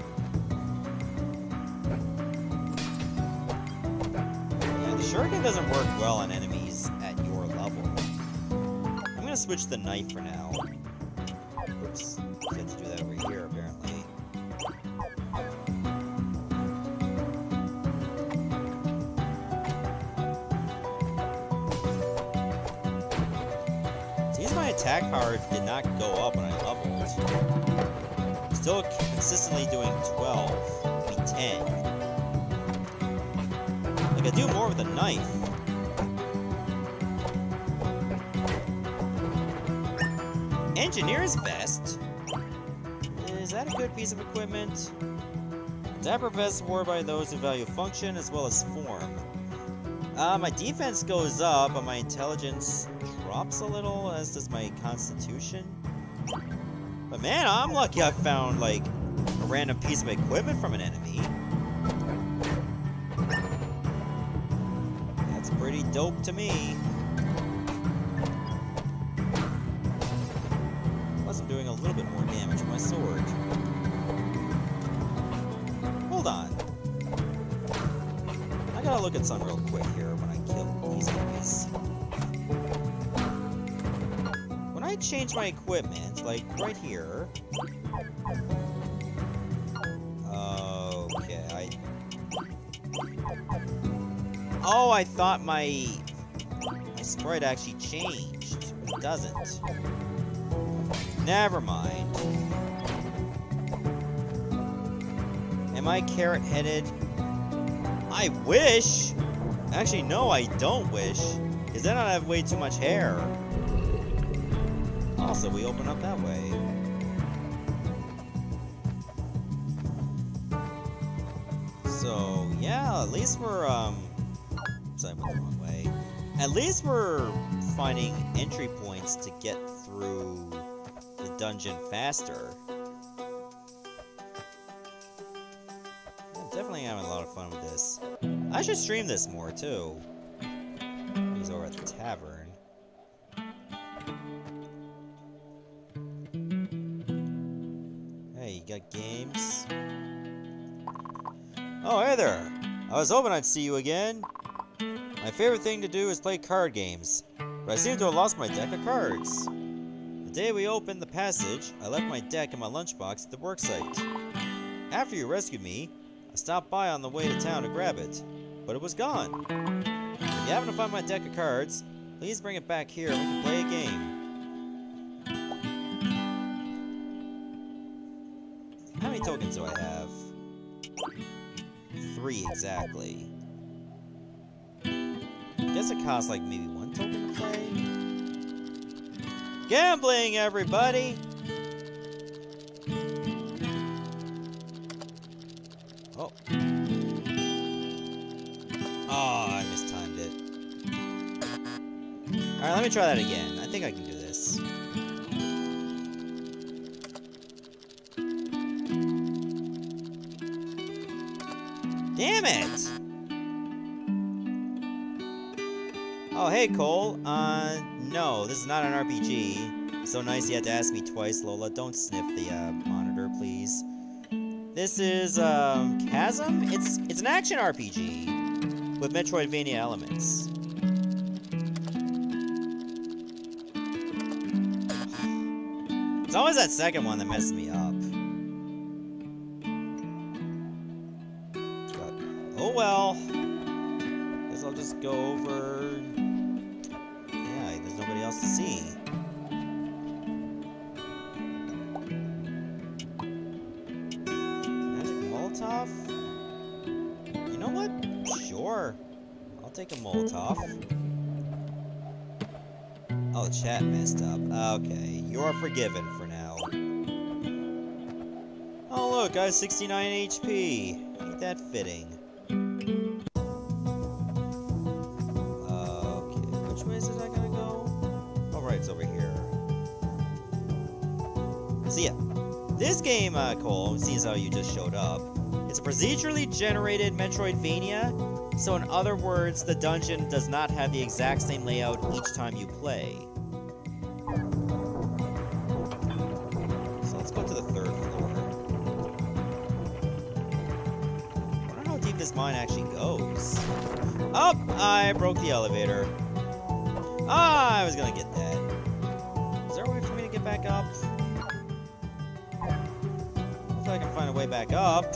Shuriken doesn't work well on enemies at your level. I'm gonna switch the knife for now. Oops, I have to do that over here apparently. So he's my attack power did not go up when I leveled. Still consistently doing 12, maybe 10. Like, I do more with a knife. Engineer's Vest? Is that a good piece of equipment? Dapper Vest worn by those who value function as well as form. My defense goes up, but my intelligence drops a little, as does my constitution. But man, I'm lucky I found, like, a random piece of equipment from an enemy. That's pretty dope to me. Plus, I'm doing a little bit more damage with my sword. Hold on. I gotta look at something real quick here when I kill these enemies. When I change my equipment, like right here. Okay, Oh, I thought my sprite actually changed. It doesn't. Never mind. Am I carrot-headed? I wish! Actually, no, I don't wish. Because then I'd have way too much hair. Also, we open up that way. So, yeah, at least we're, sorry, I went the wrong way. At least we're finding entry points to get through the dungeon faster. I'm definitely having a lot of fun with this. I should stream this more, too. He's over at the tavern. Hey, you got games? Oh, hey there! I was hoping I'd see you again. My favorite thing to do is play card games, but I seem to have lost my deck of cards. The day we opened the passage, I left my deck in my lunchbox at the worksite. After you rescued me, I stopped by on the way to town to grab it, but it was gone. If you happen to find my deck of cards, please bring it back here and we can play a game. How many tokens do I have? 3 exactly. Guess it costs like maybe 1 token to play? Gambling, everybody! Oh. Oh, I mistimed it. Alright, let me try that again. I think I can do this. Damn it! Oh, hey, Cole. No, this is not an RPG. It's so nice you had to ask me twice, Lola. Don't sniff the, monitor, please. This is, Chasm? It's an action RPG with Metroidvania elements. It's always that second one that messes me up. But, oh well. Guess I'll just go over... Yeah, there's nobody else to see. Molotov? You know what? Sure. I'll take a Molotov. Oh, the chat messed up. Okay, you're forgiven for now. Oh look, I have 69 HP. Ain't that fitting? Okay, which way is it I gotta go? Oh right, it's over here. So yeah. This game, Cole, seems how you just showed up. It's a procedurally generated Metroidvania, so in other words, the dungeon does not have the exact same layout each time you play. So let's go to the 3rd floor. I wonder how deep this mine actually goes. Oh, I broke the elevator. Ah, I was gonna get that. Is there a way for me to get back up? I can find a way back up.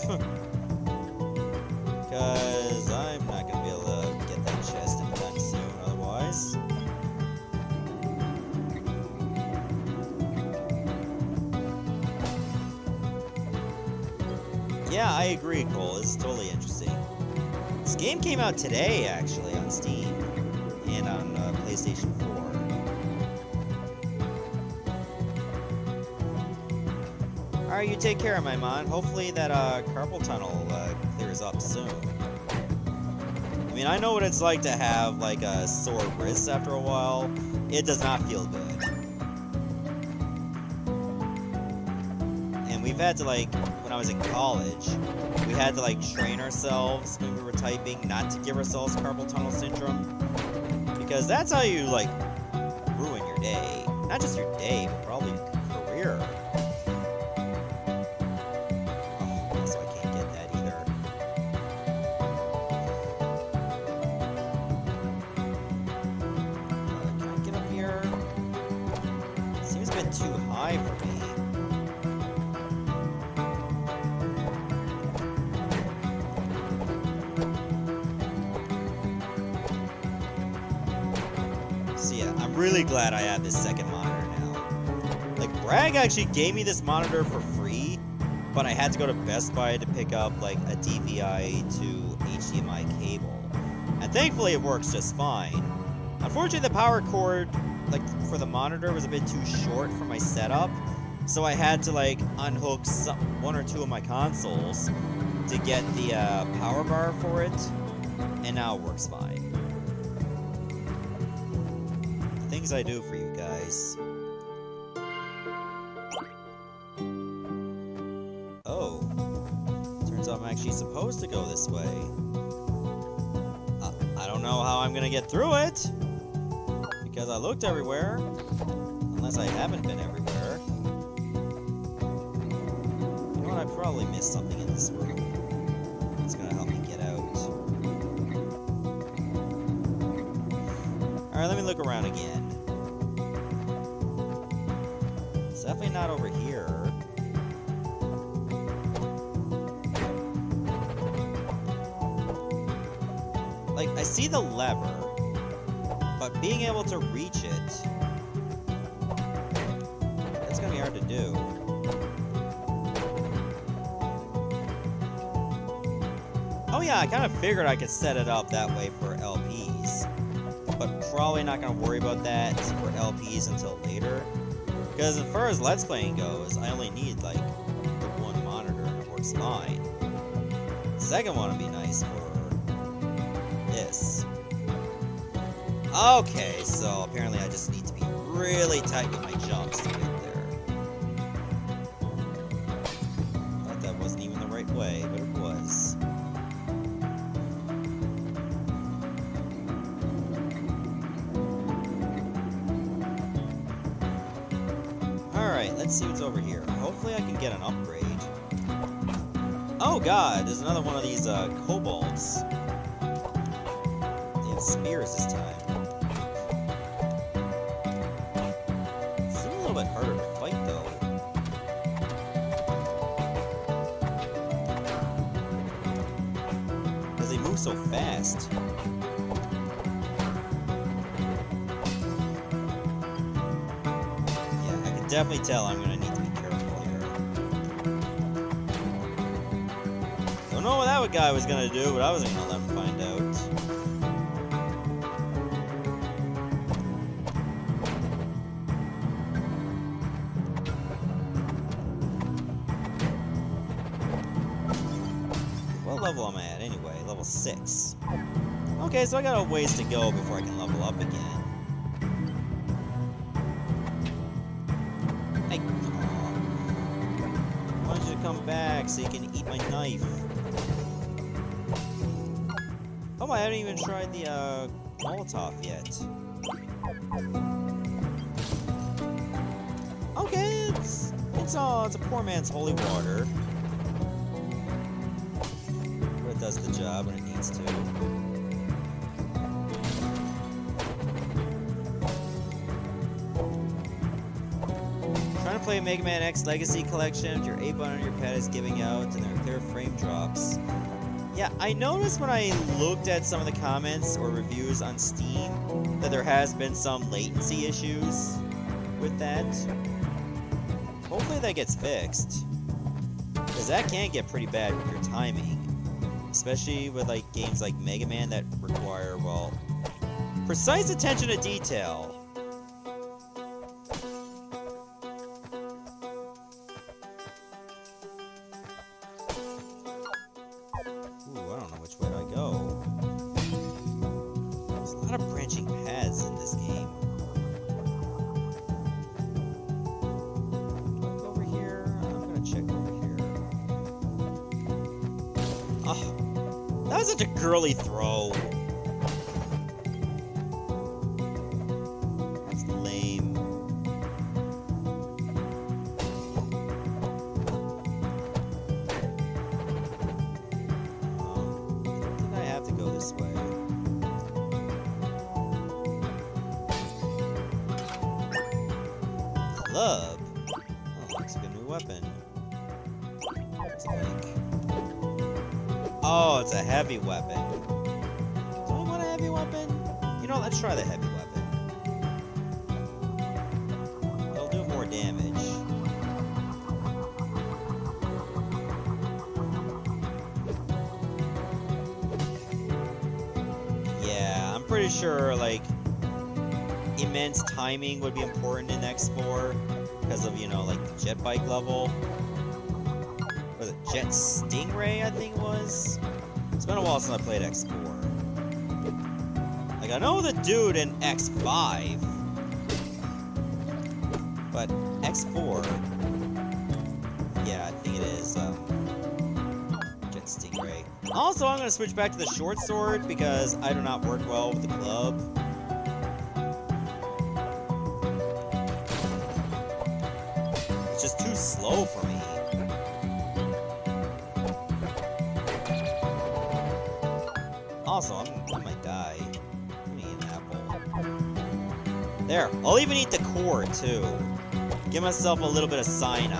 Because I'm not going to be able to get that chest anytime soon otherwise. Yeah, I agree, Cole. This is totally interesting. This game came out today, actually, on Steam and on PlayStation 4. Alright, you take care, my man. Hopefully that carpal tunnel clears up soon. I mean, I know what it's like to have, like, a sore wrist after a while. It does not feel good. And we've had to, like, when I was in college, we had to, like, train ourselves when we were typing not to give ourselves carpal tunnel syndrome. Because that's how you, like, ruin your day. Not just your day, but probably your career. Oh, so I can't get that either. Can I get up here? Seems a bit too high for me. Really glad I have this second monitor now. Like, Bragg actually gave me this monitor for free, but I had to go to Best Buy to pick up, like, a DVI to HDMI cable. And thankfully it works just fine. Unfortunately, the power cord, like, for the monitor was a bit too short for my setup, so I had to, like, unhook one or two of my consoles to get the power bar for it, and now it works fine. Things I do for you guys. Oh. Turns out I'm actually supposed to go this way. I don't know how I'm gonna get through it, because I looked everywhere. Unless I haven't been everywhere. You know what? I probably missed something in this room. It's gonna help me get out. Alright, let me look around again. It's definitely not over here. Like, I see the lever, but being able to reach it, that's gonna be hard to do. Oh yeah, I kind of figured I could set it up that way for LPs. But probably not going to worry about that for LPs until later. Because as far as Let's Playing goes, I only need, like, the one monitor and it works fine. The second one would be nice for this. Okay, so apparently I just need to be really tight with my jumps to get there. Thought that wasn't even the right way, but it was. Let's see what's over here. Hopefully I can get an upgrade. Oh god, there's another one of these kobolds. They have spears this time. It's a little bit harder to fight though. Because they move so fast. Definitely tell I'm gonna need to be careful here. Don't know what that guy was gonna do, but I wasn't gonna let him find out. What level am I at anyway? Level 6. Okay, so I got a ways to go before I can level up again. Come back so you can eat my knife. Oh, I haven't even tried the Molotov yet. Okay, it's a poor man's holy water. But it does the job when it needs to. Play Mega Man X Legacy Collection if your A button on your pad is giving out and there are clear frame drops. Yeah, I noticed when I looked at some of the comments or reviews on Steam that there has been some latency issues with that. Hopefully that gets fixed. Because that can get pretty bad with your timing. Especially with like games like Mega Man that require, well, precise attention to detail. Ooh, I don't know which way I go. There's a lot of branching paths in this game. Do I go over here? I'm gonna check over here. Oh, that was such a girly throw. That's lame. Did I have to go this way? Club? Oh, looks like a new weapon. What's it like? Oh, it's a heavy weapon. Do I want a heavy weapon? You know, let's try the heavy weapon. It'll do more damage. Yeah, I'm pretty sure, like, immense timing would be important in X4 because of, you know, like, the jet bike level. Was it Jet Stingray, I think it was? It's been a while since I played X4. Like, I know the dude in X5, but X4, yeah, I think it is, Jet Stingray. Also, I'm gonna switch back to the short sword because I do not work well with the club. It's just too slow for me. Also, I might die. Give me an apple. There, I'll even eat the core, too. Give myself a little bit of cyanide.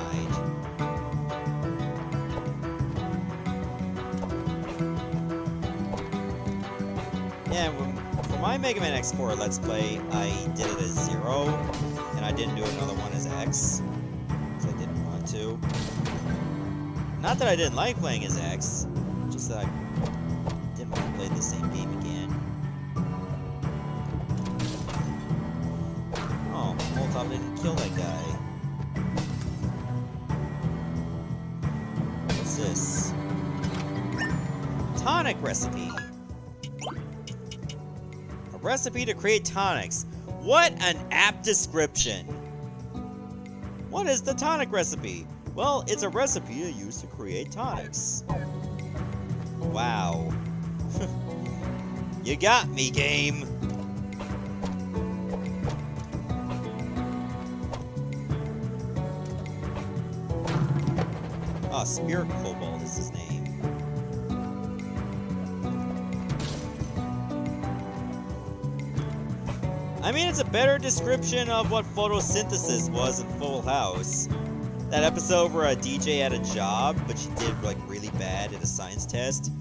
Yeah, for my Mega Man X4 Let's Play, I did it as 0, and I didn't do another one as X, because I didn't want to. Not that I didn't like playing as X, just that I didn't want to play the same game again. Oh, Molotov didn't kill that guy. What's this? Tonic recipe. A recipe to create tonics. What an apt description. What is the tonic recipe? Well, it's a recipe you use to create tonics. Wow. You got me, game. Oh, Spirit Cobalt is his name. I mean, it's a better description of what photosynthesis was in Full House. That episode where a DJ had a job, but she did like really bad at a science test.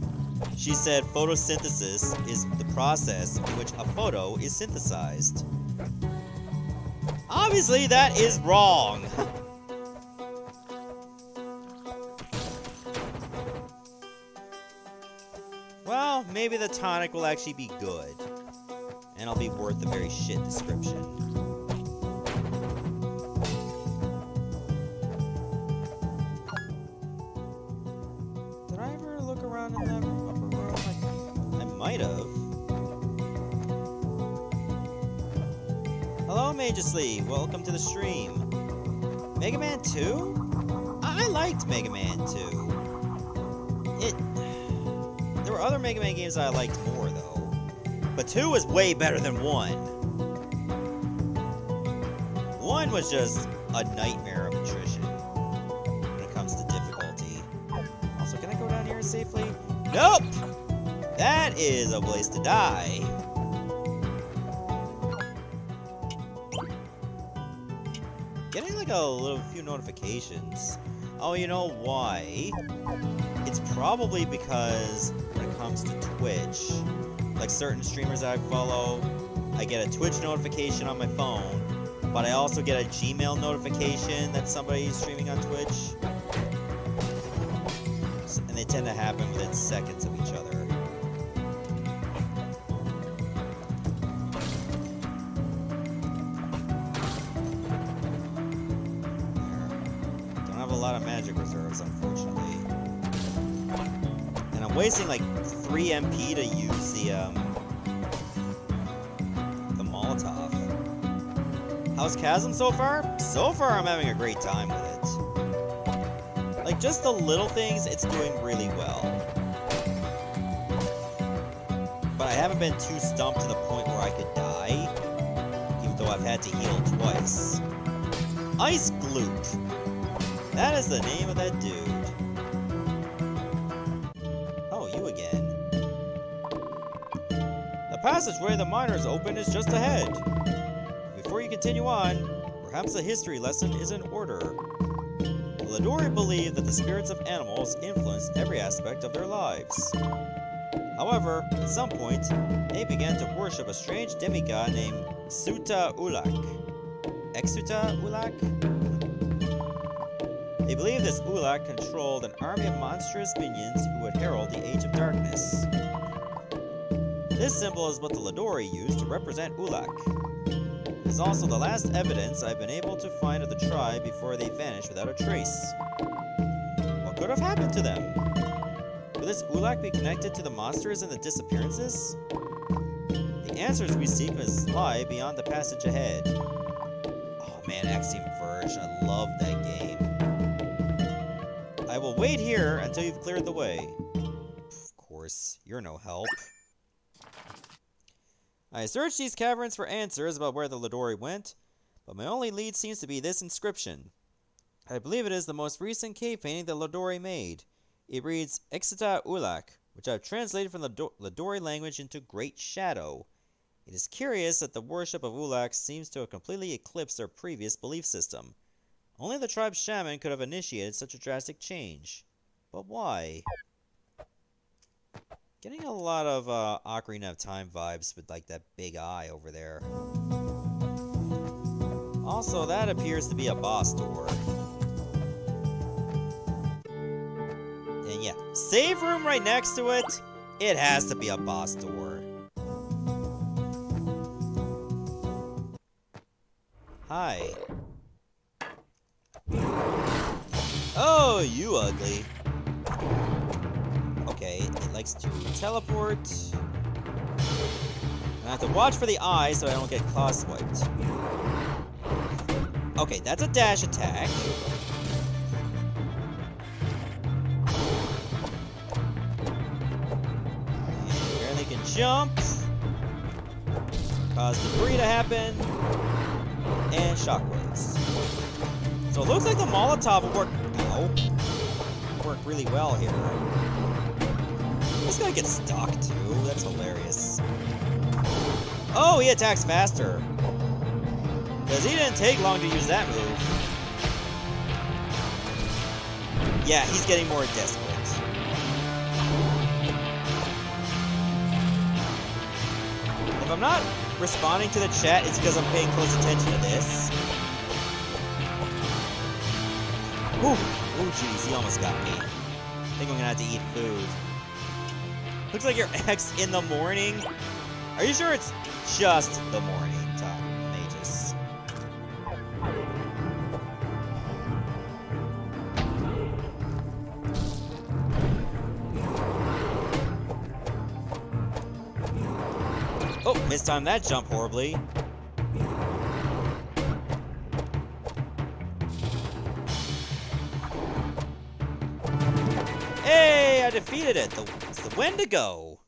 She said photosynthesis is the process in which a photo is synthesized. Obviously, that is wrong. Well, maybe the tonic will actually be good. And I'll be worth a very shit description. Did I ever look around in that upper room? I might have. Hello, Majesly. Welcome to the stream. Mega Man 2? I liked Mega Man 2. There were other Mega Man games I liked more, though. But 2 was way better than 1. 1 was just a nightmare of attrition when it comes to difficulty. Also, can I go down here safely? Nope! That is a place to die. Getting like a few notifications. Oh, you know why? It's probably because when it comes to Twitch, like certain streamers that I follow, I get a Twitch notification on my phone, but I also get a Gmail notification that somebody's streaming on Twitch. and they tend to happen within seconds of each other. Don't have a lot of magic reserves, unfortunately. And I'm wasting like 3 MP to use the Molotov. How's Chasm so far? So far, I'm having a great time with it. Like, just the little things, it's doing really well. But I haven't been too stumped to the point where I could die, even though I've had to heal twice. Ice Gloop. That is the name of that dude. Oh, you again. The passageway the miners opened is just ahead. Before you continue on, perhaps a history lesson is in order. The Ladori believed that the spirits of animals influenced every aspect of their lives. However, at some point, they began to worship a strange demigod named Exuta Ulak. Exuta Ulak? They believed this Ulak controlled an army of monstrous minions who would herald the Age of Darkness. This symbol is what the Ladori used to represent Ulak. It is also the last evidence I've been able to find of the tribe before they vanished without a trace. What could have happened to them? Could this Ulak be connected to the monsters and the disappearances? The answers we seek must lie beyond the passage ahead. Oh man, Axiom Verge, I love that game. I will wait here until you've cleared the way. Of course, you're no help. I searched these caverns for answers about where the Ladori went, but my only lead seems to be this inscription. I believe it is the most recent cave painting the Ladori made. It reads Exita Ulak, which I've translated from the Ladori language into Great Shadow. It is curious that the worship of Ulak seems to have completely eclipsed their previous belief system. Only the tribe's shaman could have initiated such a drastic change. But why? Getting a lot of Ocarina of Time vibes with like that big eye over there. Also, that appears to be a boss door. And yeah, save room right next to it. It has to be a boss door. Hi. Oh, you ugly. Okay, it likes to teleport. I have to watch for the eye so I don't get claw swiped. Okay, that's a dash attack. And barely can jump. Cause debris to happen. And shockwaves. So it looks like the Molotov will work. Ow. Work really well here. This guy gets stuck too. That's hilarious. Oh, he attacks faster. Because he didn't take long to use that move. Yeah, he's getting more desperate. If I'm not responding to the chat, it's because I'm paying close attention to this. Ooh, ooh, jeez, he almost got me. I think I'm gonna have to eat food. Looks like your ex in the morning. Are you sure it's just the morning time, Magus? Oh, mistimed that jump horribly. Hey, I defeated it. It's the Wendigo.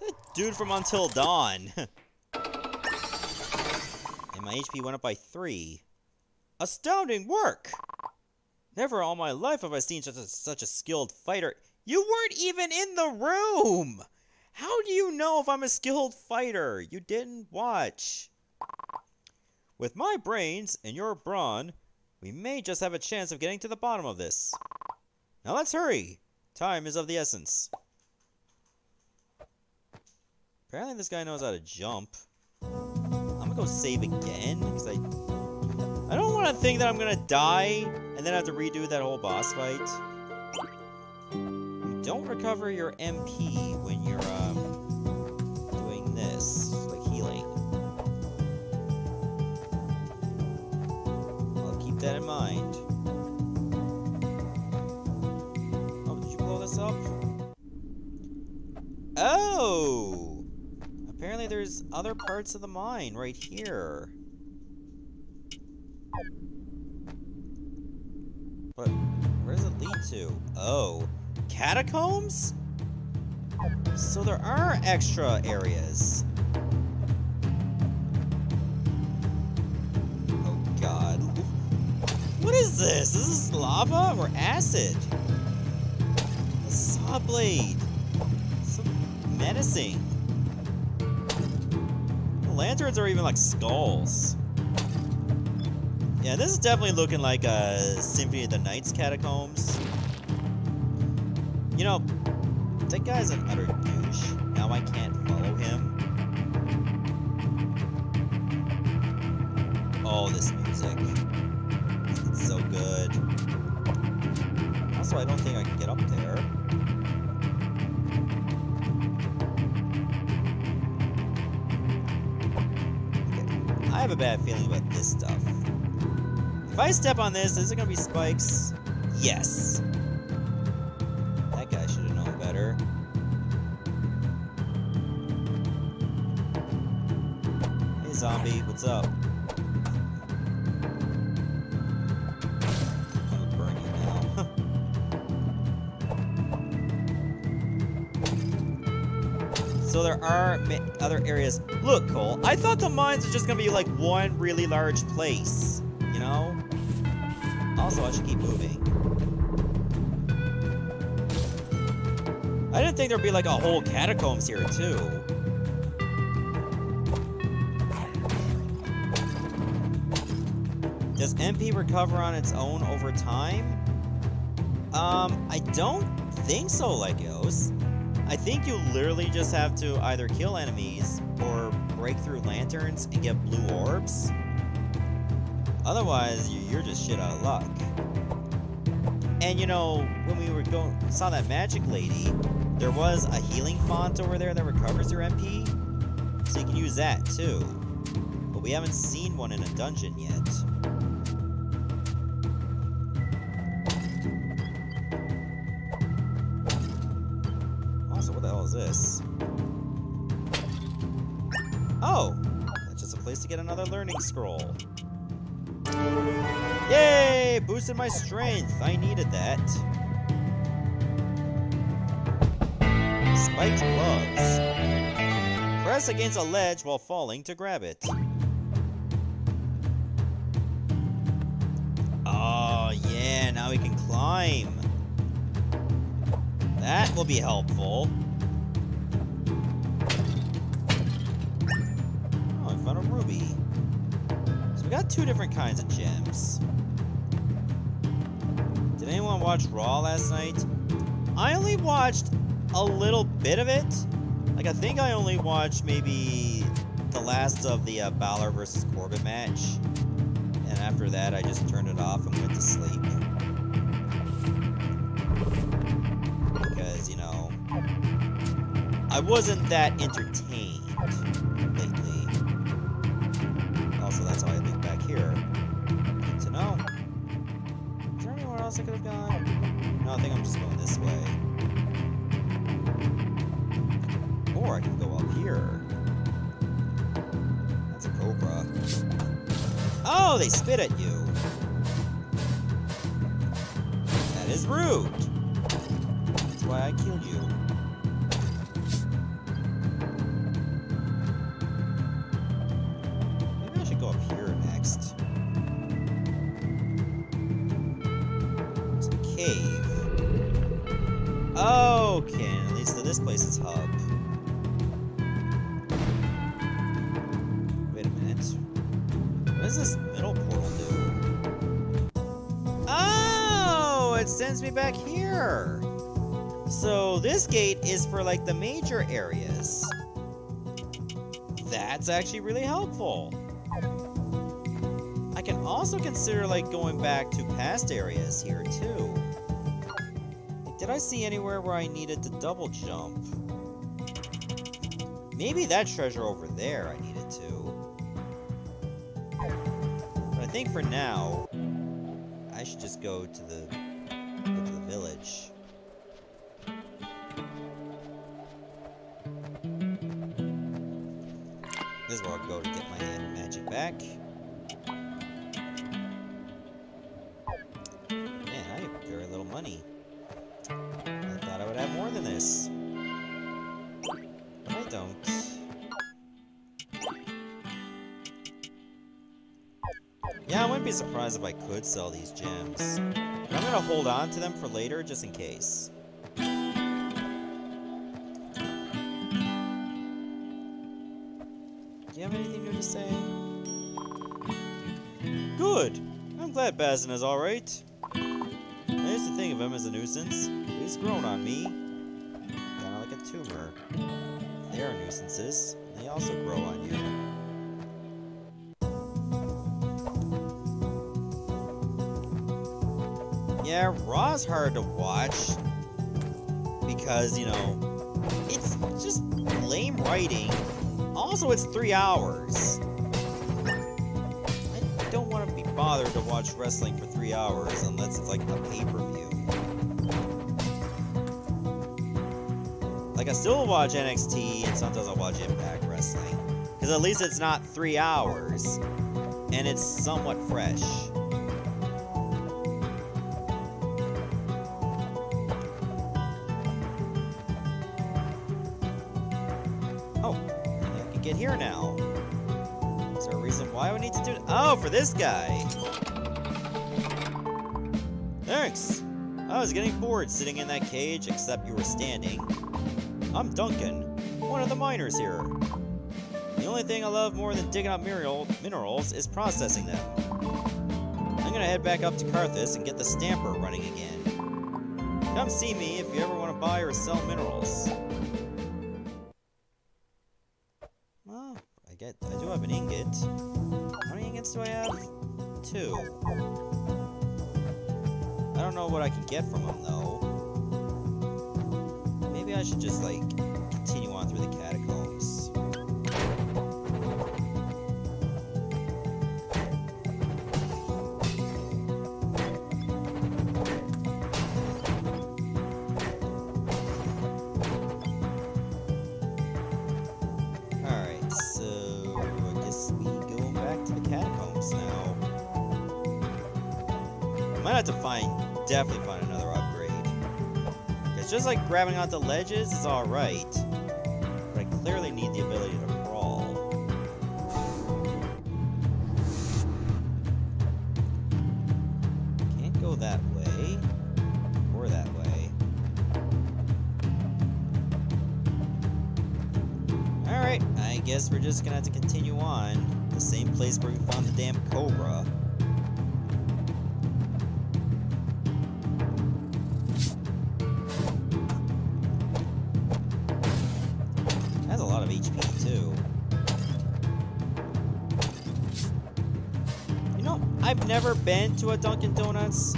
That dude from Until Dawn. And my HP went up by 3. Astounding work! Never all my life have I seen such a skilled fighter. You weren't even in the room! How do you know if I'm a skilled fighter? You didn't watch. With my brains and your brawn, we may just have a chance of getting to the bottom of this. Now let's hurry. Time is of the essence. Apparently this guy knows how to jump. I'm gonna go save again, because I don't want to think that I'm gonna die and then have to redo that whole boss fight. don't recover your MP when you're doing this, like healing. I'll keep that in mind. Oh, did you blow this up? Oh! Apparently there's other parts of the mine right here. But where does it lead to? Oh. Catacombs? So there are extra areas. Oh god. What is this? Is this lava or acid? A saw blade. So menacing. The lanterns are even like skulls. Yeah, this is definitely looking like a Symphony of the Night's catacombs. You know, that guy's an utter douche. Now I can't follow him. Oh, this music. It's so good. Also, I don't think I can get up there. Okay. I have a bad feeling about this stuff. If I step on this, is it gonna be spikes? Yes. That guy should have known better. Hey zombie, what's up? I'm gonna burn you now. So there are other areas. Look, Cole, I thought the mines were just gonna be like one really large place. You know? Also, I should keep moving. I didn't think there'd be like a whole catacombs here, too. Does MP recover on its own over time? I don't think so, Legos. I think you literally just have to either kill enemies or break through lanterns and get blue orbs. Otherwise, you're just shit out of luck. And you know, when we were saw that magic lady, there was a healing font over there that recovers your MP. So you can use that too. But we haven't seen one in a dungeon yet. Also, what the hell is this? Oh! That's just a place to get another learning scroll. Yay! Boosted my strength. I needed that. Spiked gloves. Press against a ledge while falling to grab it. Oh, yeah. Now we can climb. That will be helpful. Oh, I found a ruby. So we got two different kinds of gems. Did anyone watch Raw last night? I only watched a little bit of it. Like, I think I only watched maybe the last of the Balor versus Corbin match. And after that, I just turned it off and went to sleep. Because, you know, I wasn't that entertained lately. Also, that's why I leave back here. Good to know. Is there anywhere else I could have gone? No, I think I'm just going this way. Or I can go up here. That's a cobra. Oh, they spit at you. That is rude. That's why I killed you. Maybe I should go up here next. It's a cave. Okay, at least this place is hub. Wait a minute. What does this middle portal do? Oh, it sends me back here. So this gate is for like the major areas. That's actually really helpful. I can also consider like going back to past areas here too. Like did I see anywhere where I needed to double jump? Maybe that treasure over there I needed to. But I think for now, I should just go to the village. This is where I'll go to get my magic back. Man, I have very little money. I thought I would have more than this. But I don't. Yeah, I wouldn't be surprised if I could sell these gems. But I'm gonna hold on to them for later, just in case. Do you have anything new to say? Good! I'm glad Bazin is alright. I used to think of him as a nuisance, but he's grown on me. Kinda like a tumor. They are nuisances, and they also grow on you. Yeah, Raw's hard to watch. Because, you know, it's just lame writing. Also, it's 3 hours. I don't want to be bothered to watch wrestling for 3 hours unless it's like a pay-per-view. Like, I still watch NXT and sometimes I'll watch Impact Wrestling. Because at least it's not 3 hours. And it's somewhat fresh. Get here now. Is there a reason why we need to do it? Oh, for this guy. Thanks. I was getting bored sitting in that cage, except you were standing. I'm Duncan, one of the miners here. The only thing I love more than digging up minerals is processing them. I'm gonna head back up to Carthus and get the stamper running again. Come see me if you ever want to buy or sell minerals. I do have an ingot. How many ingots do I have? 2. I don't know what I can get from him, though. Maybe I should just, like, continue on through the catacombs. Definitely find another upgrade. It's just like grabbing onto ledges is alright, but I clearly need the ability to crawl. Can't go that way, or that way. Alright, I guess we're just gonna have to continue on. The same place where we found the damn cobra. I've never been to a Dunkin' Donuts.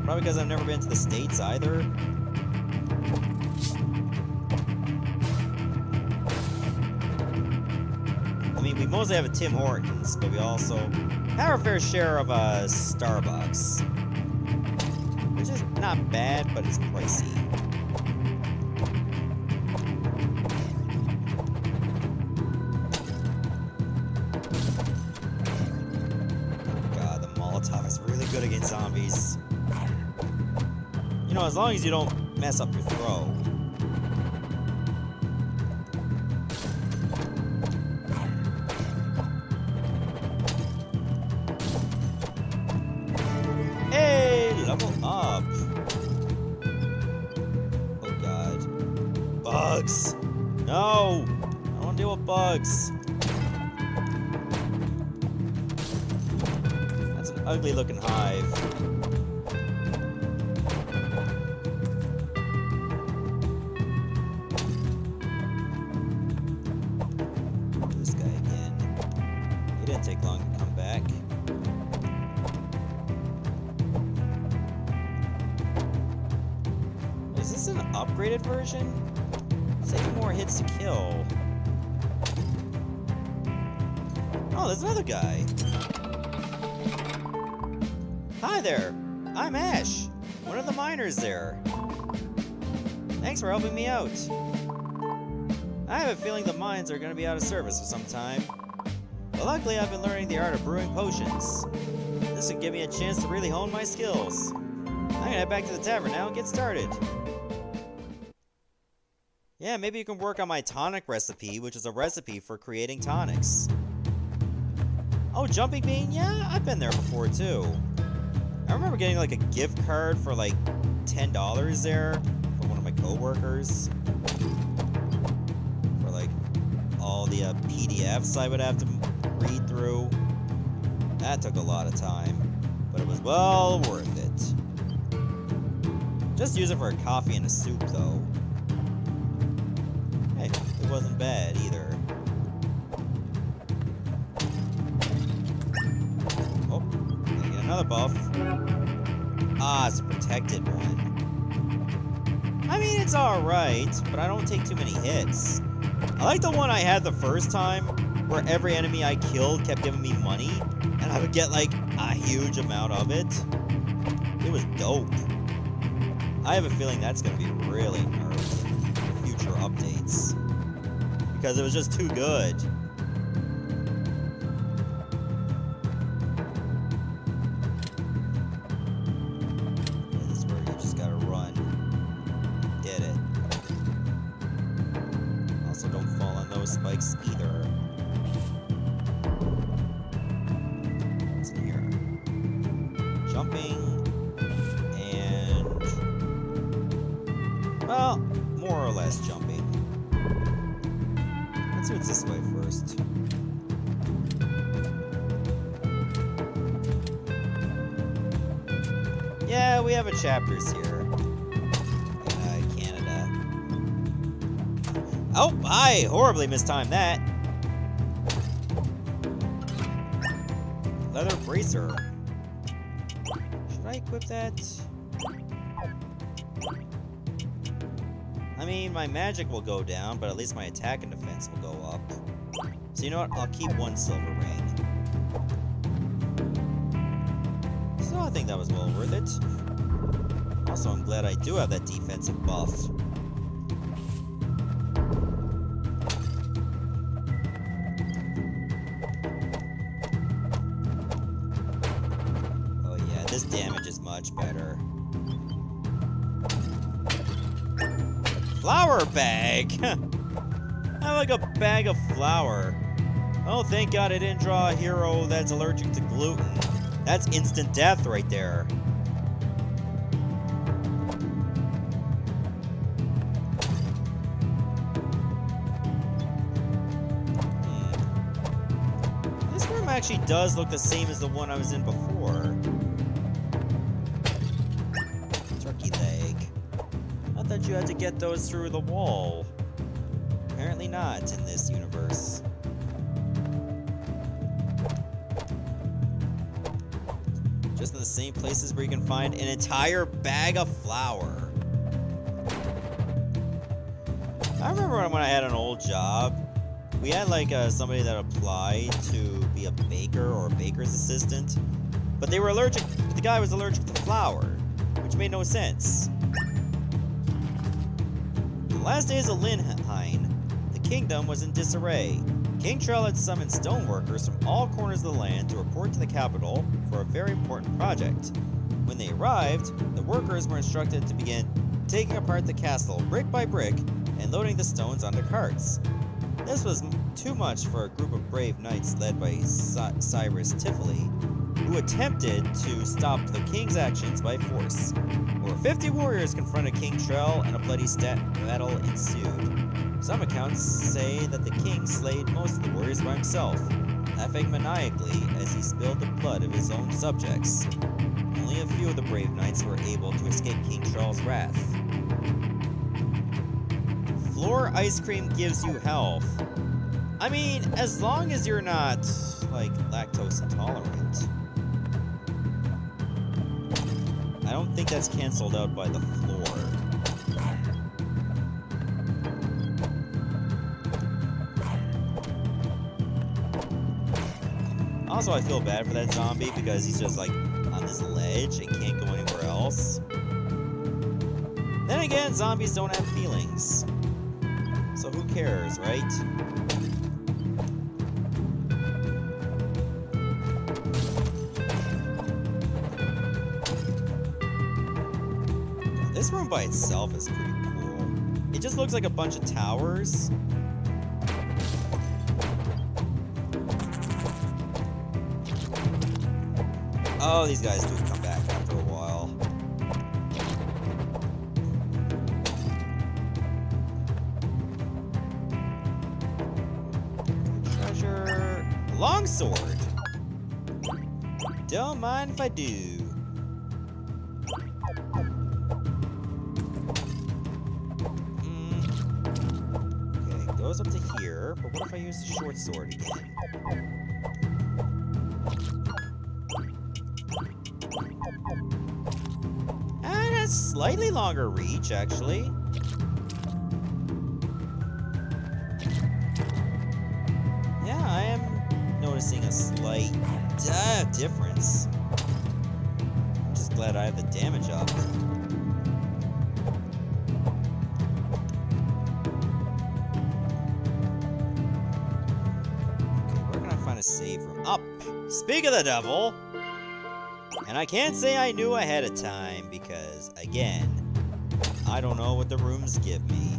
Probably because I've never been to the States either. I mean, we mostly have a Tim Hortons, but we also have our fair share of Starbucks. Which is not bad, but it's pricey. Good against zombies. You know, as long as you don't mess up your throw. Hey, level up. Oh god. Bugs. No, I don't want to deal with bugs. Ugly looking hive. This guy again. He didn't take long to come back. Is upgraded version? It's taking more hits to kill. Oh, there's another guy. Hi there. I'm Ash, one of the miners there. Thanks for helping me out. I have a feeling the mines are going to be out of service for some time. But luckily, I've been learning the art of brewing potions. This will give me a chance to really hone my skills. I'm gonna head back to the tavern now and get started. Yeah, maybe you can work on my tonic recipe, which is a recipe for creating tonics. Oh, Jumping Bean? Yeah, I've been there before too. I remember getting like a gift card for like $10 there from one of my coworkers. For like all the PDFs I would have to read through. That took a lot of time, but it was well worth it. Just use it for a coffee and a soup though. Hey, it wasn't bad either. Oh, gonna get another buff. Ah, it's a protected one. I mean, it's alright, but I don't take too many hits. I like the one I had the first time, where every enemy I killed kept giving me money, and I would get like a huge amount of it. It was dope. I have a feeling that's going to be really nerfed in future updates. Because it was just too good. This is where you just gotta run. Did it. Also, don't fall on those spikes either. What's in here? Jumping. And... well, more or less jumping. Let's see what's this way first. Yeah, we have a chapters here. Canada. Oh, I horribly mistimed that. Leather bracer. Should I equip that? I mean, my magic will go down, but at least my attack and defense will go up. So you know what? I'll keep one silver ring. So I think that was well worth it. Also, I'm glad I do have that defensive buff. Oh yeah, this damage is much better. Flour bag! I like a bag of flour. Oh, thank God I didn't draw a hero that's allergic to gluten. That's instant death right there. This room actually does look the same as the one I was in before. Turkey leg. I thought you had to get those through the wall. Apparently not in this universe. Just in the same places where you can find an entire bag of flour. I remember when I had an old job, we had like somebody that applied to be a baker or a baker's assistant, but they were allergic. The guy was allergic to flour, which made no sense. In the last days of Linheim, the kingdom was in disarray. King Trell had summoned stoneworkers from all corners of the land to report to the capital for a very important project. When they arrived, the workers were instructed to begin taking apart the castle brick by brick and loading the stones onto carts. This was too much for a group of brave knights led by Cyrus Tifley, who attempted to stop the king's actions by force. Over 50 warriors confronted King Trell, and a bloody battle ensued. Some accounts say that the king slayed most of the warriors by himself, laughing maniacally as he spilled the blood of his own subjects. Only a few of the brave knights were able to escape King Trell's wrath. Floor ice cream gives you health. I mean, as long as you're not, like, lactose intolerant. I don't think that's cancelled out by the floor. Also, I feel bad for that zombie because he's just like on this ledge and can't go anywhere else. Then again, zombies don't have feelings. So who cares, right? This room by itself is pretty cool. It just looks like a bunch of towers. Oh, these guys do come back after a while. Treasure. Longsword. Don't mind if I do. Okay, goes up to here, but what if I use the short sword again? And a slightly longer reach, actually. Yeah, I am noticing a slight difference. I'm just glad I have the damage up. Okay, where can I find a save room? Up! Speak of the devil! And I can't say I knew ahead of time, because, again, I don't know what the rooms give me.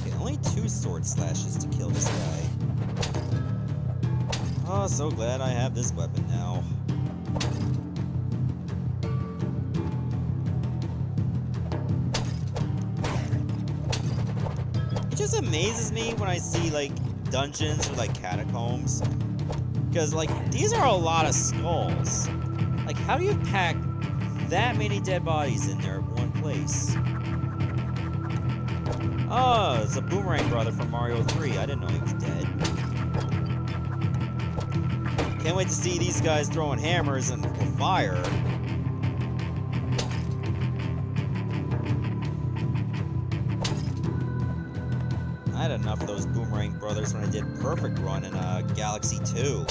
Okay, only 2 sword slashes to kill this guy. Oh, so glad I have this weapon now. It just amazes me when I see, like, dungeons or, like, catacombs. Because, like, these are a lot of skulls. Like, how do you pack that many dead bodies in there at one place? Oh, it's a Boomerang brother from Mario 3. I didn't know he was dead. Can't wait to see these guys throwing hammers and fire. I had enough of those Boomerang brothers when I did Perfect Run in Galaxy 2.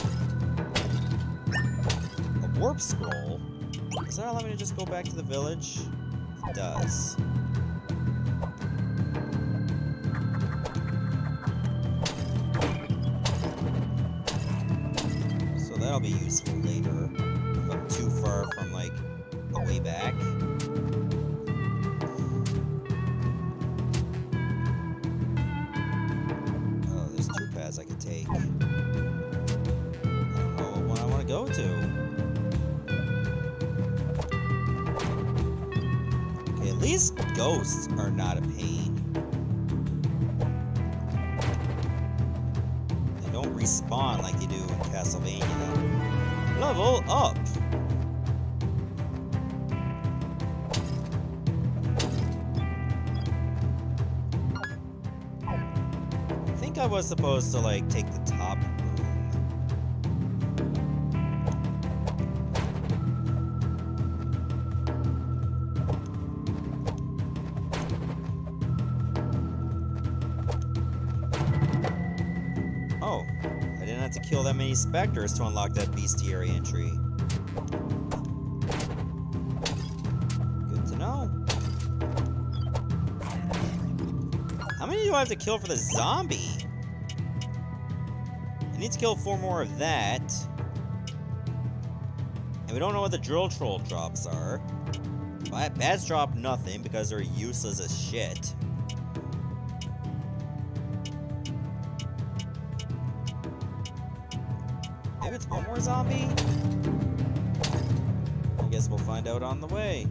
A warp scroll? Does that allow me to just go back to the village? It does. So that'll be useful later. If I'm too far from, like, the way back. I could take. I don't know what one I want to go to. Okay, at least ghosts are not a pain. They don't respawn like they do in Castlevania. Level up! I was supposed to, like, take the top room. Oh, I didn't have to kill that many specters to unlock that bestiary entry. Good to know. How many do I have to kill for the zombie? I need to kill 4 more of that. And we don't know what the drill troll drops are. Bats drop nothing because they're useless as shit. Maybe it's one more zombie? I guess we'll find out on the way.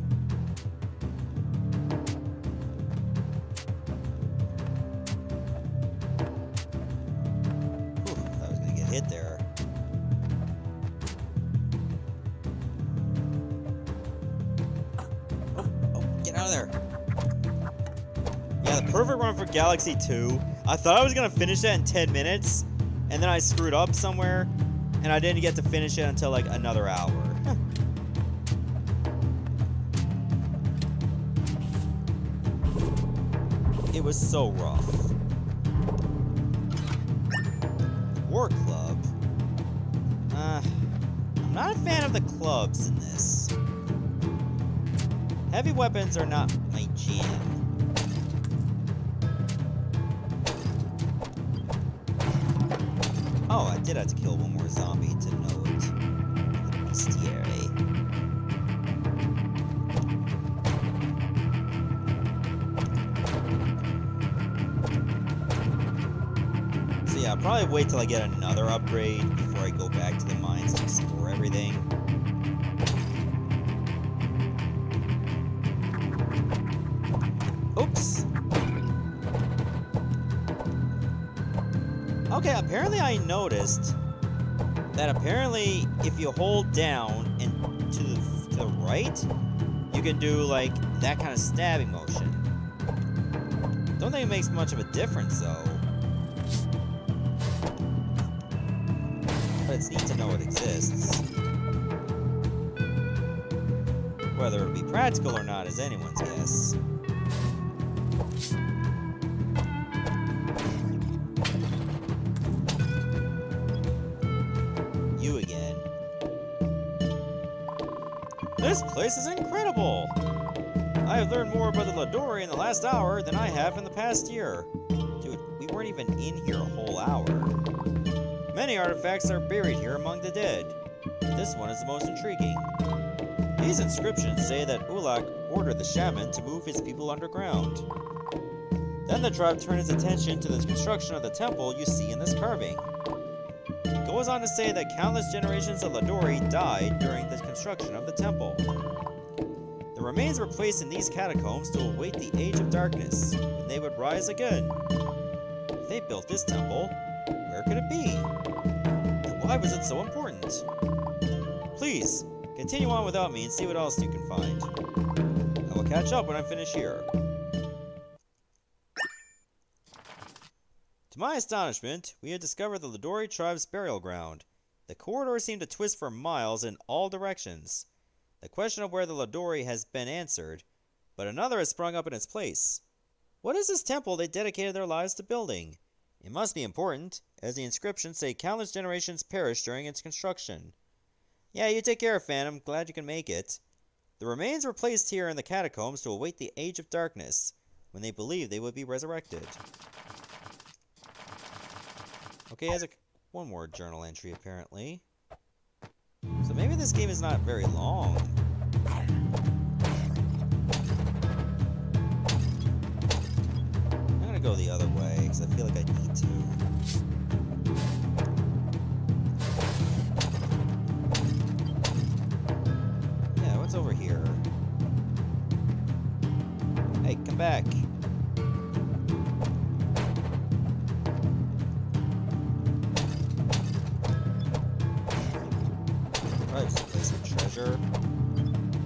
Hit there. Oh, get out of there. Yeah, the perfect run for Galaxy 2. I thought I was gonna finish that in 10 minutes, and then I screwed up somewhere, and I didn't get to finish it until like another hour. It was so rough. War Club? I'm not a fan of the clubs in this. Heavy weapons are not my jam. Oh, I did have to kill one more zombie to know it. The bestiary. So yeah, I'll probably wait till I get another upgrade before I go back to the mines to explore everything. Oops. Okay, apparently I noticed that apparently if you hold down and to the right, you can do like that kind of stabbing motion. Don't think it makes much of a difference though. But it's neat to know it exists. Whether it be practical or not is anyone's guess. You again. This place is incredible! I have learned more about the Ladori in the last hour than I have in the past year. Dude, we weren't even in here a whole hour. Many artifacts are buried here among the dead. This one is the most intriguing. These inscriptions say that Ulak ordered the shaman to move his people underground. Then the tribe turned its attention to the construction of the temple you see in this carving. It goes on to say that countless generations of Ladori died during the construction of the temple. The remains were placed in these catacombs to await the Age of Darkness, when they would rise again. If they built this temple, where could it be? And why was it so important? Please, continue on without me and see what else you can find. I will catch up when I'm finished here. To my astonishment, we had discovered the Ladori tribe's burial ground. The corridor seemed to twist for miles in all directions. The question of where the Ladori has been answered, but another has sprung up in its place. What is this temple they dedicated their lives to building? It must be important, as the inscriptions say countless generations perished during its construction. Yeah, you take care, Phantom. Glad you can make it. The remains were placed here in the catacombs to await the Age of Darkness, when they believed they would be resurrected. Okay, has one more journal entry, apparently. So maybe this game is not very long. I'm gonna go the other way, because I feel like I need to. Yeah, what's over here? Hey, come back. Treasure.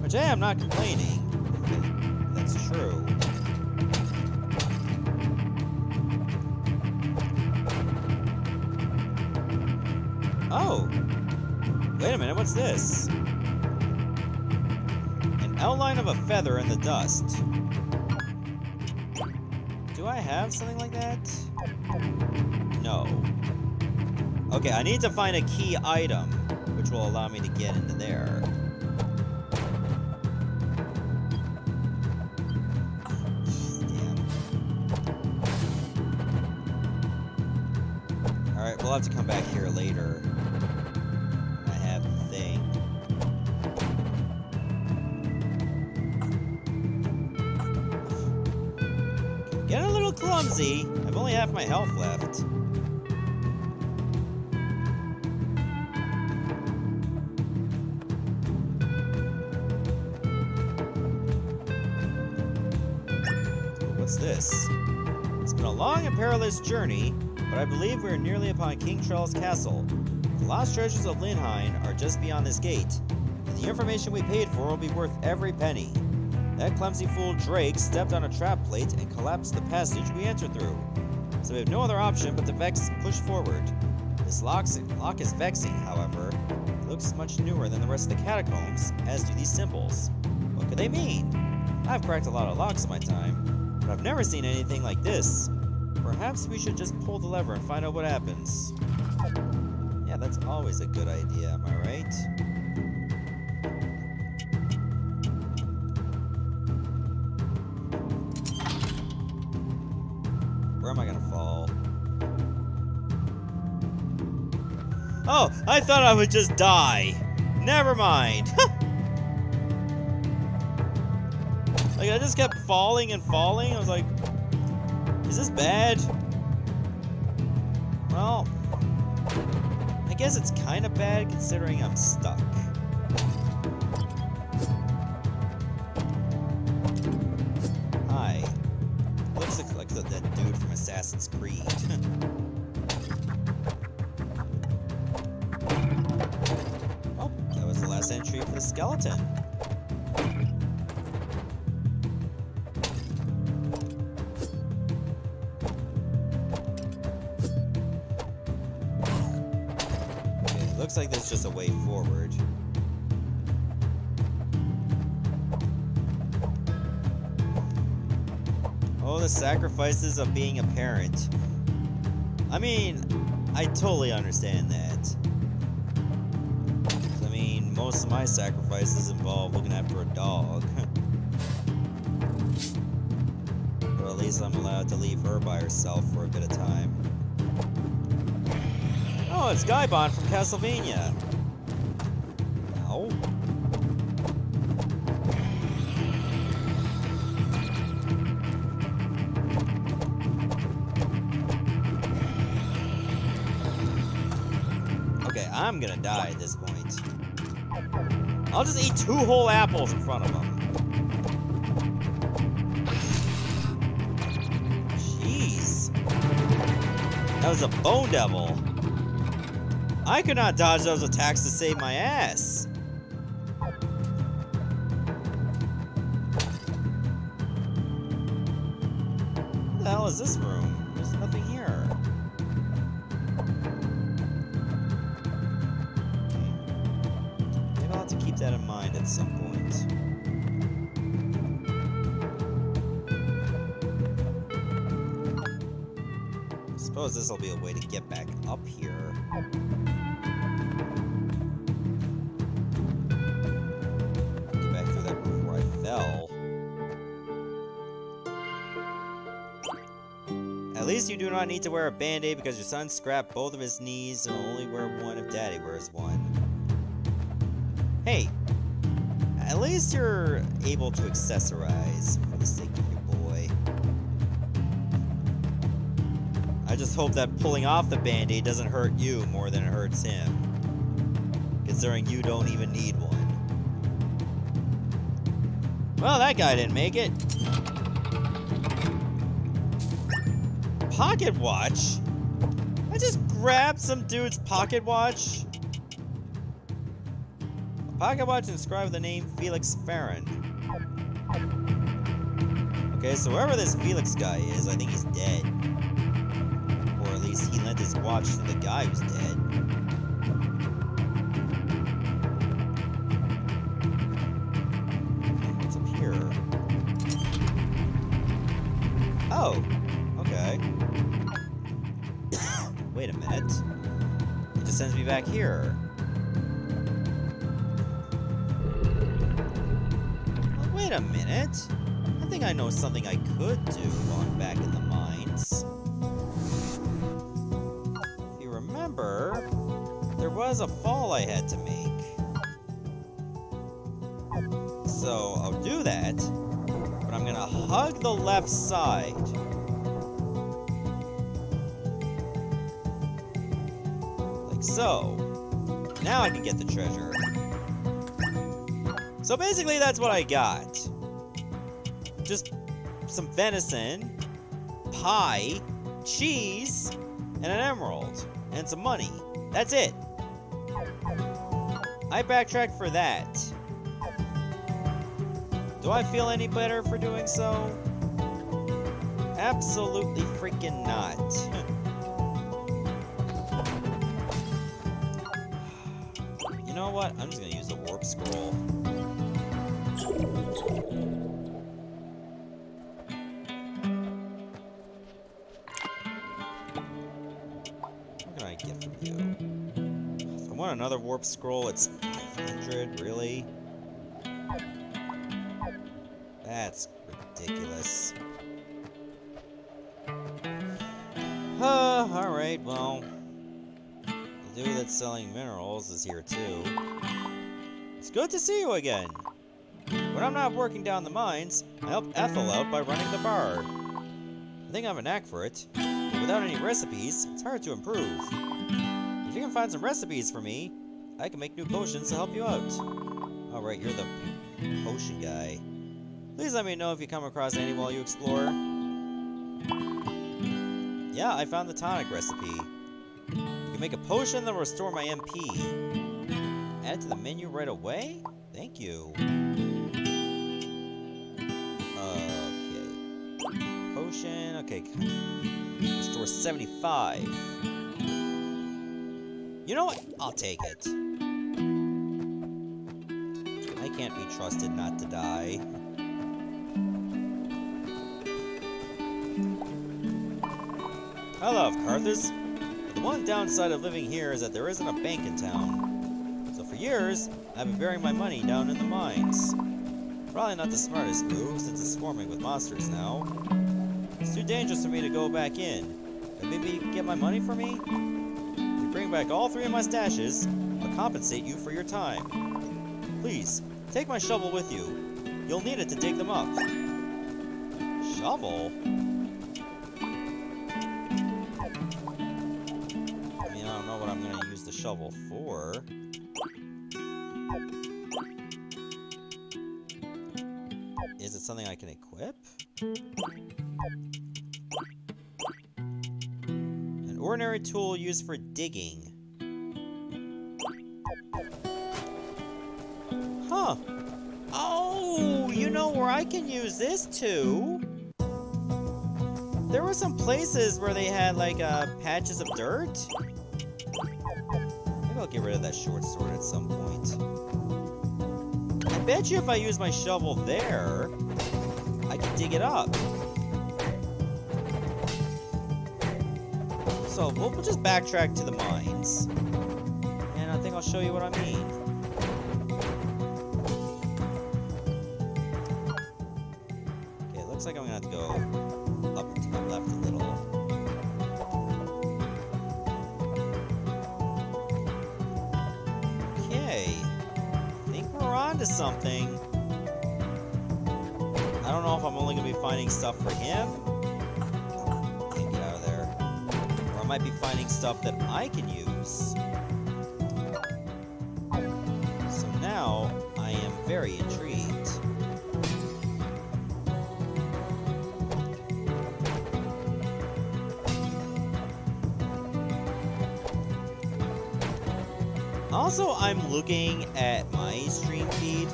Which, hey, I'm not complaining. That's true. Oh! Wait a minute, what's this? An outline of a feather in the dust. Do I have something like that? No. Okay, I need to find a key item, which will allow me to get into there. Damn. Alright, we'll have to come back here later. I have the thing. Getting a little clumsy. I've only half my health left. What's this? It's been a long and perilous journey, but I believe we are nearly upon King Trell's castle. The lost treasures of Linhain are just beyond this gate, and the information we paid for will be worth every penny. That clumsy fool Drake stepped on a trap plate and collapsed the passage we entered through, so we have no other option but to push forward. This lock is vexing, however. It looks much newer than the rest of the catacombs, as do these symbols. What could they mean? I've cracked a lot of locks in my time. But I've never seen anything like this. Perhaps we should just pull the lever and find out what happens. Yeah, that's always a good idea, am I right? Where am I gonna fall? Oh, I thought I would just die. Never mind. Like, I just kept falling and falling. I was like, is this bad? Well, I guess it's kind of bad considering I'm stuck. Hi. Looks like that dude from Assassin's Creed. Oh, that was the last entry for the skeleton. Looks like there's just a way forward. Oh, the sacrifices of being a parent. I mean, I totally understand that. I mean, most of my sacrifices involve looking after a dog. But at least I'm allowed to leave her by herself for a bit of time. Oh, it's Gaibon from Castlevania. Ow. Okay, I'm gonna die at this point. I'll just eat 2 whole apples in front of him. Jeez. That was a bone devil. I could not dodge those attacks to save my ass. What the hell is this room? There's nothing here. Maybe I'll have to keep that in mind at some point. I suppose this will be a way to get back up here. At least you do not need to wear a band-aid because your son scrapped both of his knees and will only wear one if daddy wears one. Hey, at least you're able to accessorize for the sake of your boy. I just hope that pulling off the band-aid doesn't hurt you more than it hurts him, considering you don't even need one. Well, that guy didn't make it. Pocket watch? I just grabbed some dude's pocket watch? A pocket watch inscribed with the name Felix Farron. Okay, so whoever this Felix guy is, I think he's dead. Or at least he lent his watch to the guy who's dead. What's up here? Oh, okay. Wait a minute. It just sends me back here. Well, wait a minute. I think I know something I could do while I'm back in the mines. If you remember, there was a fall I had to make. So I'll do that, but I'm gonna hug the left side. So, now I can get the treasure. So basically that's what I got. Just some venison, pie, cheese, and an emerald, and some money. That's it. I backtracked for that. Do I feel any better for doing so? Absolutely freaking not. You know what? I'm just gonna use the warp scroll. I get from you? If I want another warp scroll, it's 500, really? That's ridiculous. Alright, well, the dude that's selling minerals is here too. It's good to see you again. When I'm not working down the mines, I help Ethel out by running the bar. I think I have a knack for it, but without any recipes, it's hard to improve. If you can find some recipes for me, I can make new potions to help you out. Alright, you're the potion guy. Please let me know if you come across any while you explore. Yeah, I found the tonic recipe. You can make a potion that will restore my MP. Add it to the menu right away? Thank you. Okay. Potion, okay. Restore 75. You know what? I'll take it. I can't be trusted not to die. I love Carthus, but the one downside of living here is that there isn't a bank in town. So for years, I've been burying my money down in the mines. Probably not the smartest move, since it's swarming with monsters now. It's too dangerous for me to go back in. But maybe you can get my money for me? If you bring back all 3 of my stashes, I'll compensate you for your time. Please, take my shovel with you. You'll need it to dig them up. Shovel? The shovel for. Is it something I can equip? An ordinary tool used for digging. Huh. Oh, you know where I can use this too? There were some places where they had like patches of dirt. I'll get rid of that short sword at some point. I bet you if I use my shovel there, I can dig it up. So we'll just backtrack to the mines. And I think I'll show you what I mean. Okay, it looks like I'm gonna have to go up to the left a little. To something. I don't know if I'm only going to be finding stuff for him. Can't get out of there. Or I might be finding stuff that I can use. So now, I am very intrigued. Also, I'm looking at my stream feed.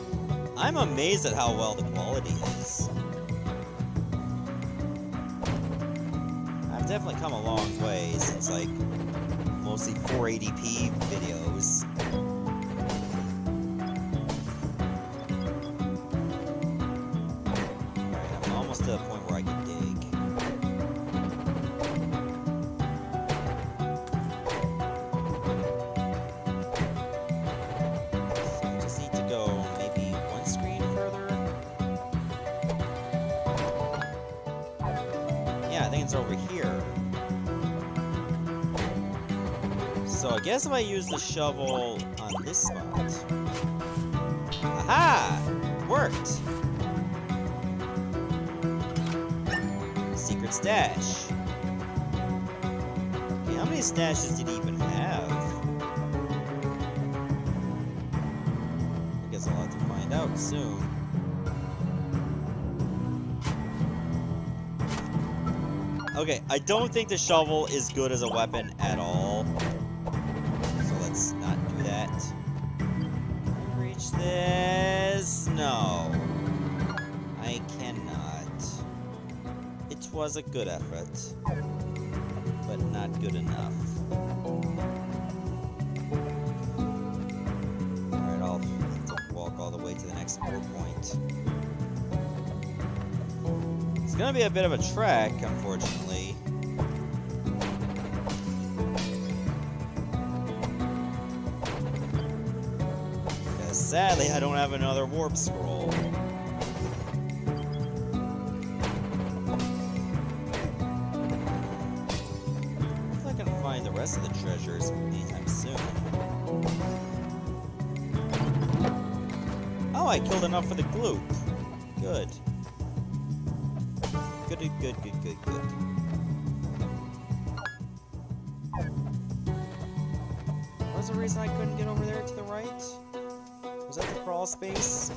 I'm amazed at how well the quality is. I've definitely come a long way since, like, mostly 480p videos. Alright, I'm almost to the point where I can dig. Over here. So I guess if I use the shovel on this spot. Aha! Worked! Secret stash. Okay, how many stashes did he even have? I guess I'll have to find out soon. Okay, I don't think the shovel is good as a weapon at all. So let's not do that. Can I reach this? No. I cannot. It was a good effort, but not good enough. Alright, I'll have to walk all the way to the next point. It's gonna be a bit of a trek, unfortunately. Sadly, I don't have another warp scroll. If I can find the rest of the treasures anytime soon. Oh, I killed enough for the gloop. Good. Good. What was the reason I couldn't get over there to the right? Was that the crawl space?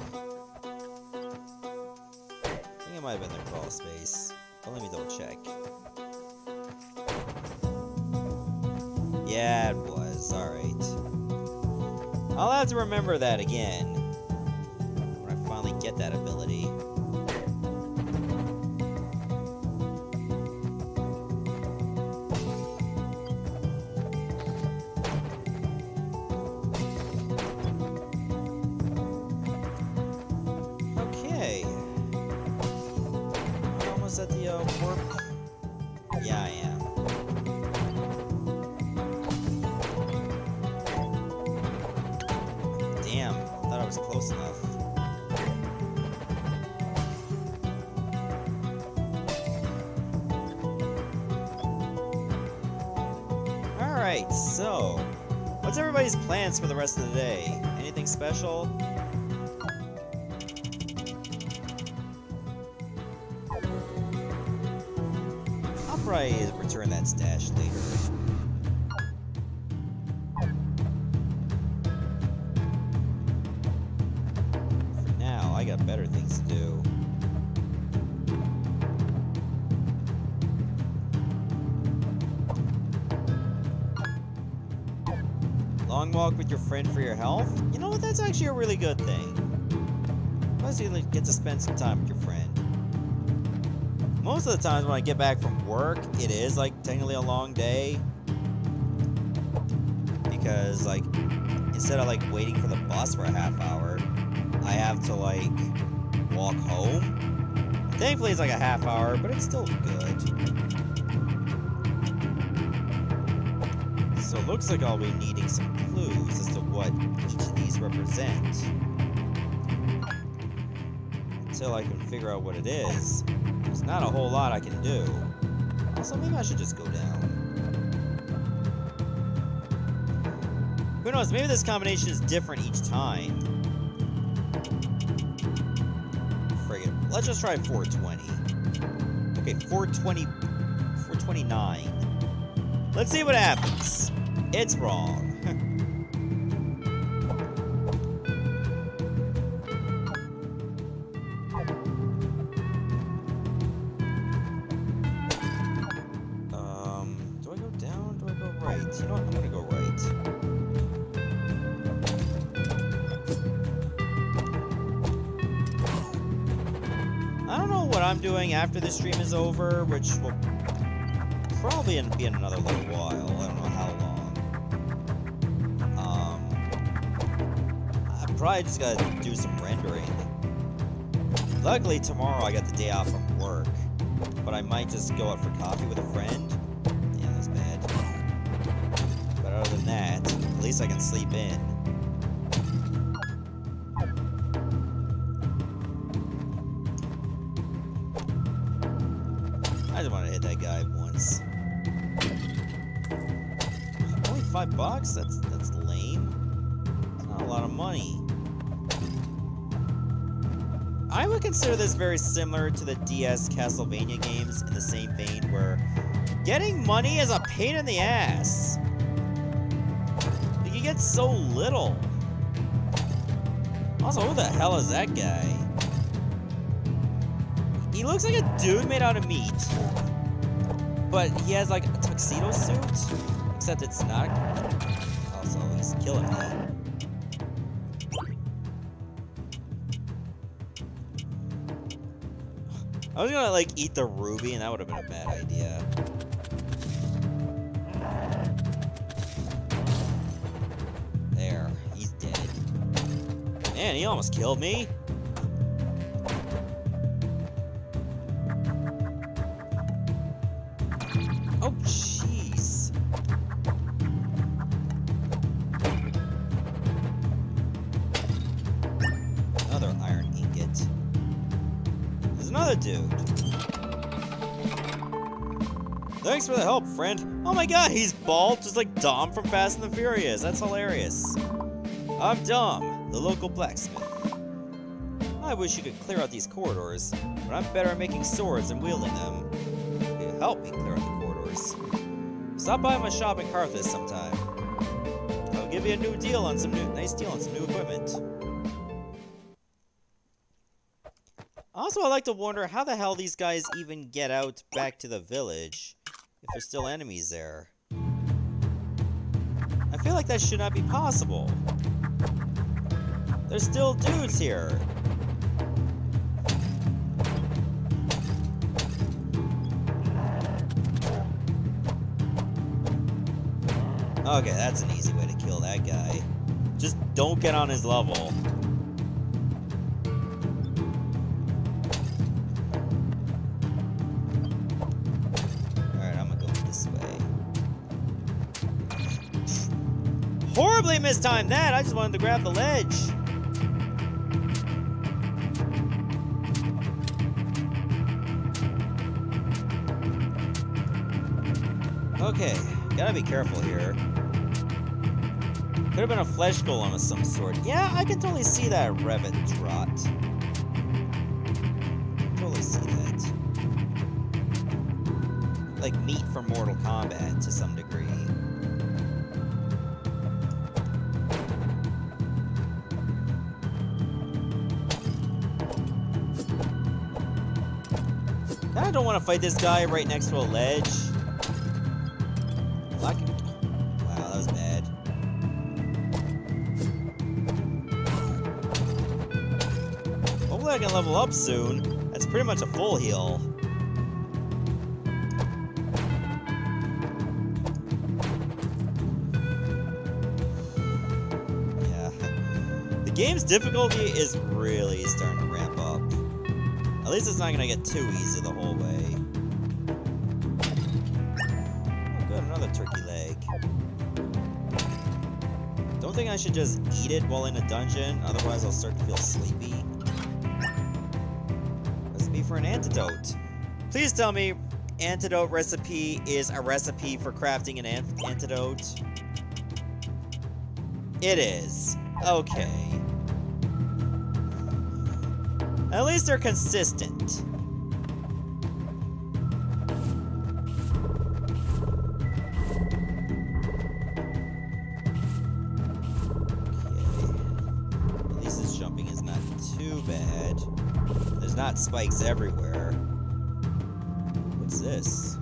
I think it might have been the crawl space. But let me double check. Yeah, it was. Alright. I'll have to remember that again. When I finally get that ability. At the warp? Yeah, I am. Damn, I thought I was close enough. Alright, so what's everybody's plans for the rest of the day? Anything special? Probably return that stash later. For now, I got better things to do. Long walk with your friend for your health? You know what? That's actually a really good thing. Plus, you get to spend some time with your friend. Most of the times when I get back from work, it is, like, technically a long day. Because, like, instead of, like, waiting for the bus for a half hour, I have to, like, walk home. Thankfully, it's, like, a half hour, but it's still good. So it looks like I'll be needing some clues as to what each of these represent. Until I can figure out what it is. There's not a whole lot I can do. Also, maybe I should just go down. Who knows, maybe this combination is different each time. Friggin'. Let's just try 420. Okay, 429. Let's see what happens. It's wrong. You know what? I'm gonna go right. I don't know what I'm doing after this stream is over, which will probably be in another little while. I don't know how long. I probably just gotta do some rendering. Luckily, tomorrow I got the day off from work, but I might just go out for coffee with a friend. Yeah, that's bad. Other than that, at least I can sleep in. I just want to hit that guy once. Only $5? That's lame. It's not a lot of money. I would consider this very similar to the DS Castlevania games in the same vein where getting money is a pain in the ass. You get so little. Also, who the hell is that guy? He looks like a dude made out of meat. But he has like a tuxedo suit. Except it's not. Also, he's killing me. I was gonna like eat the ruby and that would have been a bad idea. There, he's dead. Man, he almost killed me. Oh, jeez. another dude. Thanks for the help, friend. Oh my god, he's bald, just like Dom from Fast and the Furious. That's hilarious. I'm Dom, the local blacksmith. I wish you could clear out these corridors, but I'm better at making swords and wielding them. You could help me clear out the corridors. Stop by my shop in Carthage sometime. I'll give you a nice deal on some new equipment. Also, I like to wonder how the hell these guys even get out back to the village if there's still enemies there. I feel like that should not be possible. There's still dudes here. Okay, that's an easy way to kill that guy. Just don't get on his level. Alright, I'm gonna go this way. Horribly mistimed that! I just wanted to grab the ledge. Okay, gotta be careful here. Could have been a flesh golem of some sort. Yeah, I can totally see that Revit trot. Totally see that. Like meat from Mortal Kombat to some degree. I don't want to fight this guy right next to a ledge. Wow, that was bad. Hopefully I can level up soon. That's pretty much a full heal. Yeah. The game's difficulty is really starting to ramp up. At least it's not gonna get too easy the whole way. Oh good, another turkey leg. Don't think I should just eat it while in a dungeon, otherwise I'll start to feel sleepy. Recipe for an antidote. Please tell me antidote recipe is a recipe for crafting an antidote. It is. Okay. At least they're consistent. At least this jumping is not too bad. There's not spikes everywhere. What's this?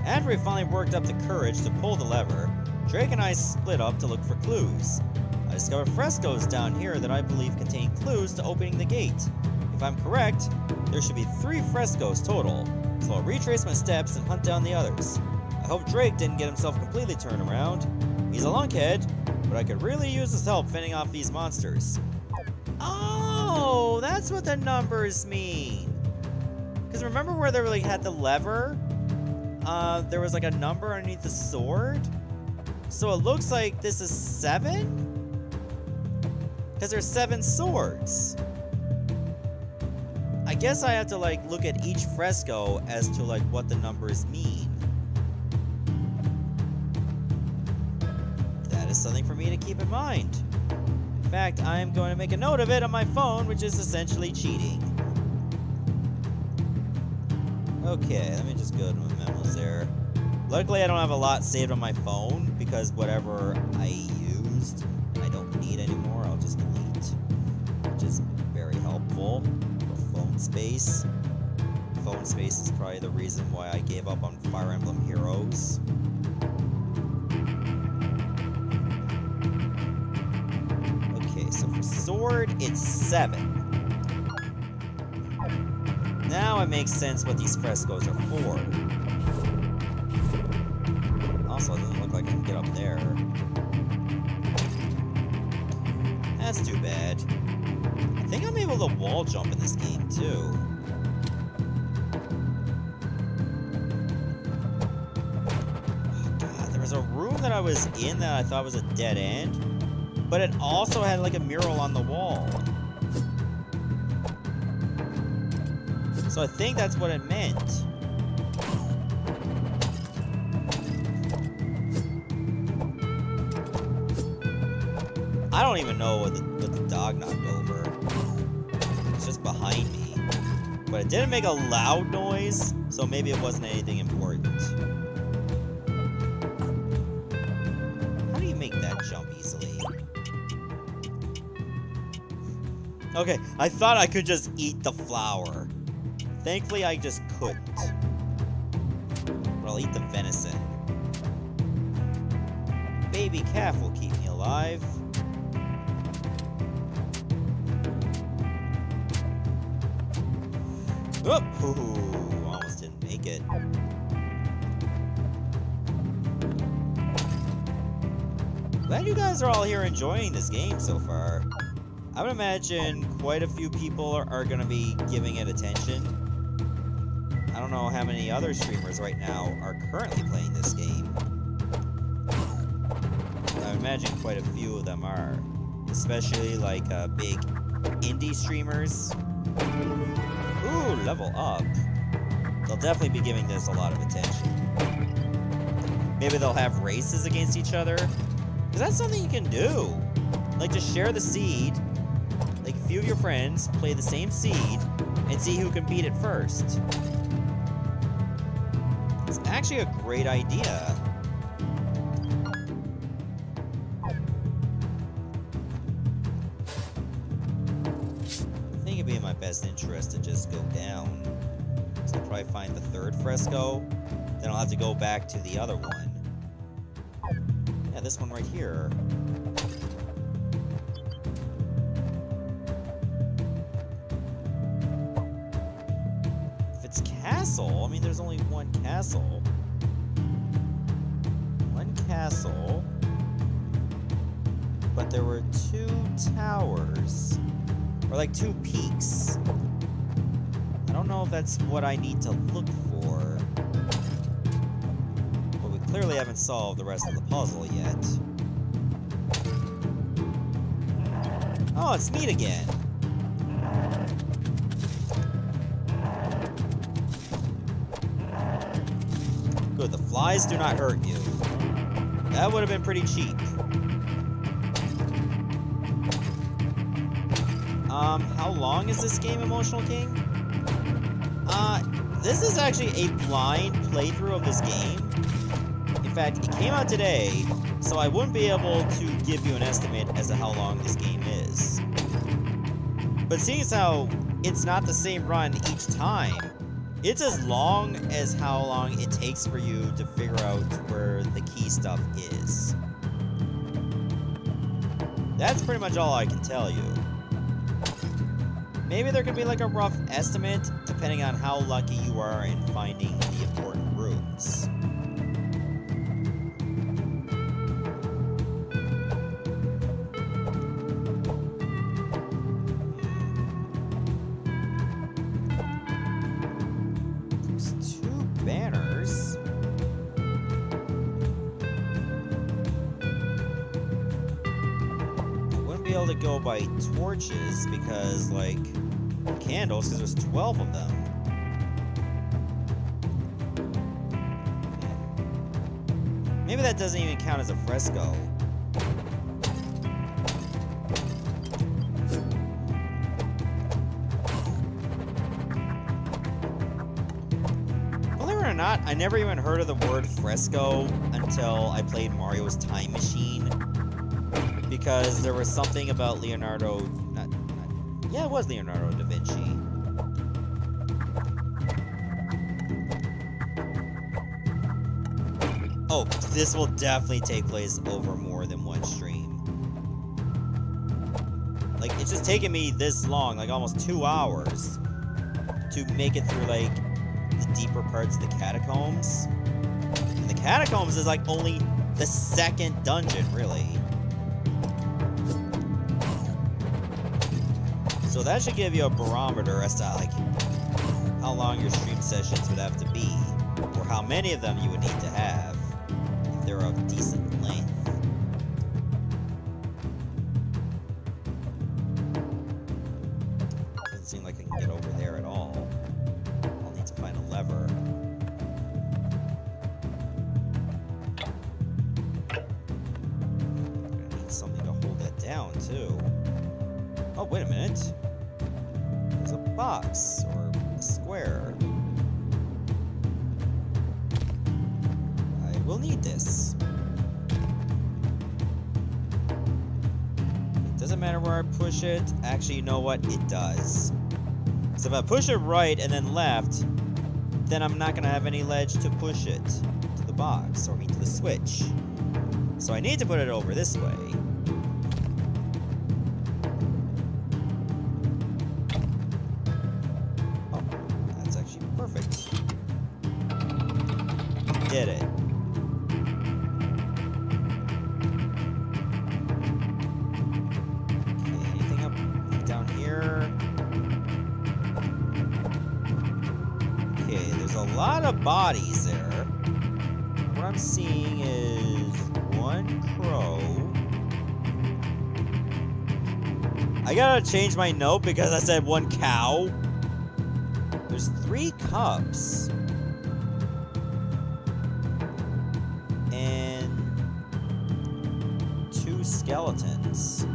After we finally worked up the courage to pull the lever, Drake and I split up to look for clues. I discovered frescoes down here that I believe contain clues to opening the gate. If I'm correct, there should be 3 frescoes total, so I'll retrace my steps and hunt down the others. I hope Drake didn't get himself completely turned around. He's a lunkhead, but I could really use his help fending off these monsters. Oh, that's what the numbers mean. Because remember where they really had the lever? There was like a number underneath the sword? So it looks like this is 7? Because there's 7 swords. I guess I have to like look at each fresco as to like what the numbers mean. That is something for me to keep in mind. In fact, I am going to make a note of it on my phone, which is essentially cheating. Okay, let me just go to my memos there. Luckily, I don't have a lot saved on my phone because whatever I used, I don't need anymore. I'll just delete, which is very helpful for phone space. Phone space is probably the reason why I gave up on Fire Emblem Heroes. Okay, so for sword, it's 7. Now it makes sense what these frescoes are for. Also, it doesn't look like I can get up there. That's too bad. I think I'm able to wall jump in this game, too. Oh, God, there was a room that I was in that I thought was a dead end, but it also had, like, a mural on the wall. So I think that's what it meant. I don't even know what the dog knocked over. It's just behind me. But it didn't make a loud noise, so maybe it wasn't anything important. How do you make that jump easily? Okay, I thought I could just eat the flower. Thankfully, I just couldn't. But I'll eat the venison. Baby calf will keep me alive. Oh, ooh, almost didn't make it. Glad you guys are all here enjoying this game so far. I would imagine quite a few people are going to be giving it attention. I don't know how many other streamers right now are currently playing this game. I would imagine quite a few of them are. Especially like big indie streamers. Ooh, level up. They'll definitely be giving this a lot of attention. Maybe they'll have races against each other. Because that's something you can do. Like, just share the seed. Like, a few of your friends play the same seed and see who can beat it first. It's actually a great idea. I think it'd be in my best interest to just go down. So I'll probably find the third fresco. Then I'll have to go back to the other one. Yeah, this one right here. If it's castle, I mean, there's only one castle. One castle. But there were 2 towers. Or like 2 peaks. I don't know if that's what I need to look for. But we clearly haven't solved the rest of the puzzle yet. Oh, it's meat again. Good, the flies do not hurt you. That would have been pretty cheap. How long is this game, Emotional King? This is actually a blind playthrough of this game. In fact, it came out today, so I wouldn't be able to give you an estimate as to how long this game is. But seeing as how it's not the same run each time, it's as long as how long it takes for you to figure out where the key stuff is. That's pretty much all I can tell you. Maybe there could be like a rough estimate, depending on how lucky you are in finding the important rooms. There's 2 banners. I wouldn't be able to go by torches because, like, candles, because there's 12 of them. Maybe that doesn't even count as a fresco. Believe it or not, I never even heard of the word fresco until I played Mario's Time Machine. Because there was something about Leonardo... Yeah, it was Leonardo da Vinci. Oh, this will definitely take place over more than one stream. Like, it's just taken me this long, like almost 2 hours, to make it through, like, the deeper parts of the catacombs. And the catacombs is, like, only the 2nd dungeon, really. So that should give you a barometer as to, like, how long your stream sessions would have to be, or how many of them you would need to have, if they're of decent length. Doesn't seem like I can get over there at all. down, too. Oh, wait a minute. There's a box, or a square. I will need this. It doesn't matter where I push it. Actually, you know what? It does. So if I push it right and then left, then I'm not going to have any ledge to push it to the box, or I mean to the switch. So I need to put it over this way. Oh, that's actually perfect. Did it. Okay, anything up down here? Okay, there's a lot of bodies there. What I'm seeing is one crow. I gotta change my note because I said one cow. There's 3 cups. And 2 skeletons.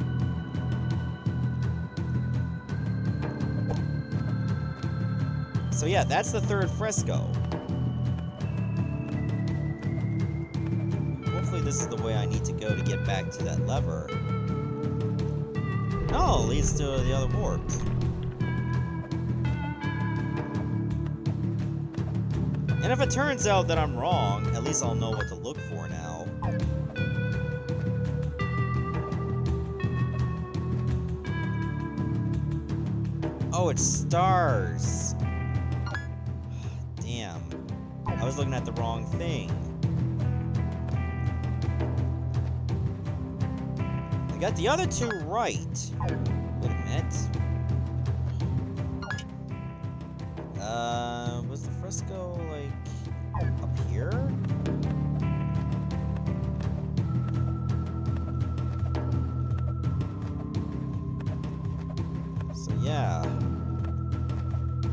So yeah, that's the 3rd fresco. Hopefully this is the way I need to go to get back to that lever. No, it leads to the other warp. And if it turns out that I'm wrong, at least I'll know what to look for now. Oh, it's stars. Damn. I was looking at the wrong thing. I got the other 2 right. Wait a minute. Was the fresco, like, up here? So, yeah.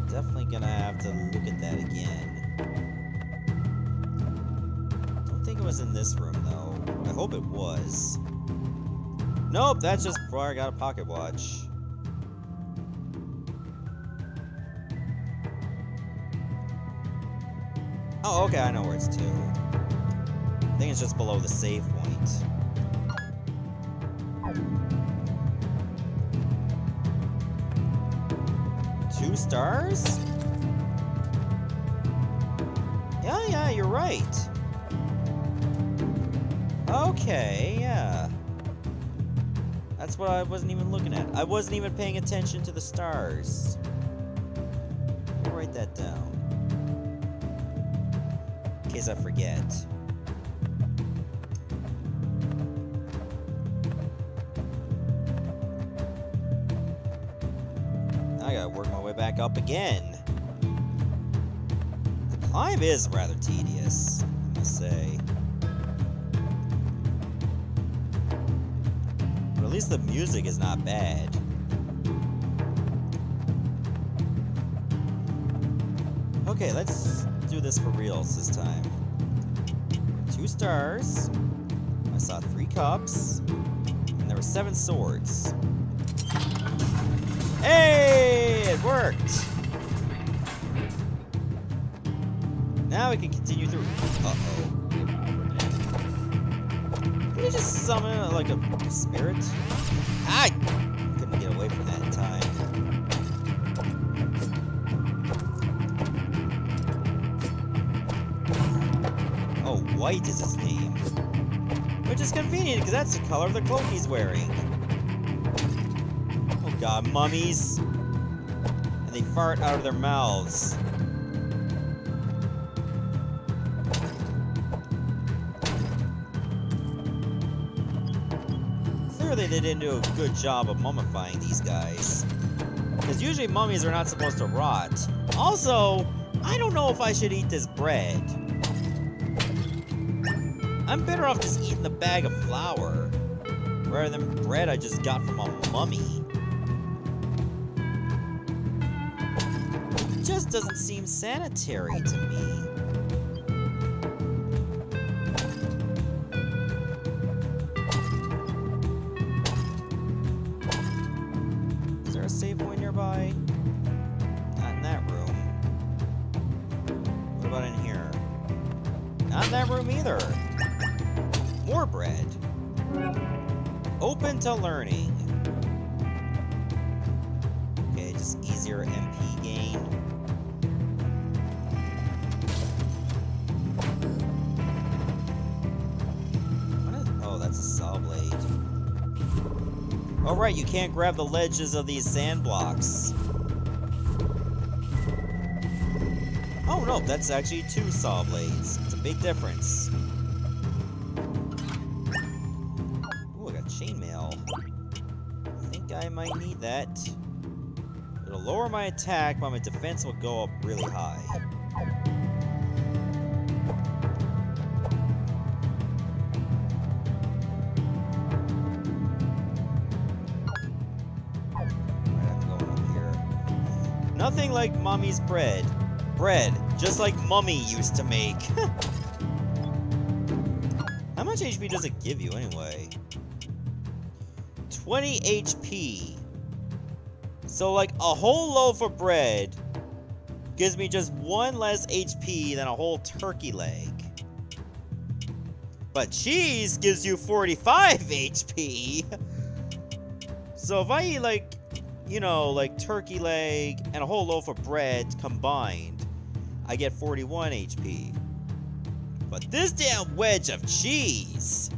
Definitely gonna have to look at that again. Don't think it was in this room, though. I hope it was. Nope, that's just before I got a pocket watch. Oh, okay, I know where it's to. I think it's just below the save point. Two stars? Yeah, you're right. Okay, yeah. That's what I wasn't even looking at. I wasn't even paying attention to the stars. I'll write that down. In case I forget. I gotta work my way back up again. The climb is rather tedious, I must say. But at least the music is not bad. Okay, let's do this for reals this time. 2 stars. I saw 3 cups. And there were 7 swords. Hey! It worked! Now we can continue through. Uh-oh. Did he just summon like a spirit? I couldn't get away from that in time. Oh, white is his name. Which is convenient, because that's the color of the cloak he's wearing. Oh god, mummies. And they fart out of their mouths. Clearly they didn't do a good job of mummifying these guys. Because usually mummies are not supposed to rot. Also, I don't know if I should eat this bread. I'm better off just eating the bag of flour, rather than bread I just got from a mummy. It just doesn't seem sanitary to me. together. More bread. Open to learning. Okay, just easier MP gain. Oh, that's a saw blade. Oh right, you can't grab the ledges of these sand blocks. Oh no, that's actually 2 saw blades. It's a big difference. Ooh, I got chainmail. I think I might need that. It'll lower my attack, but my defense will go up really high. Alright, I'm going up here. Nothing like Mommy's bread. Bread, just like Mummy used to make. How much HP does it give you anyway? 20 HP. So like a whole loaf of bread gives me just 1 less HP than a whole turkey leg. But cheese gives you 45 HP. So if I eat like, you know, like turkey leg and a whole loaf of bread combined, I get 41 HP. But this damn wedge of cheese,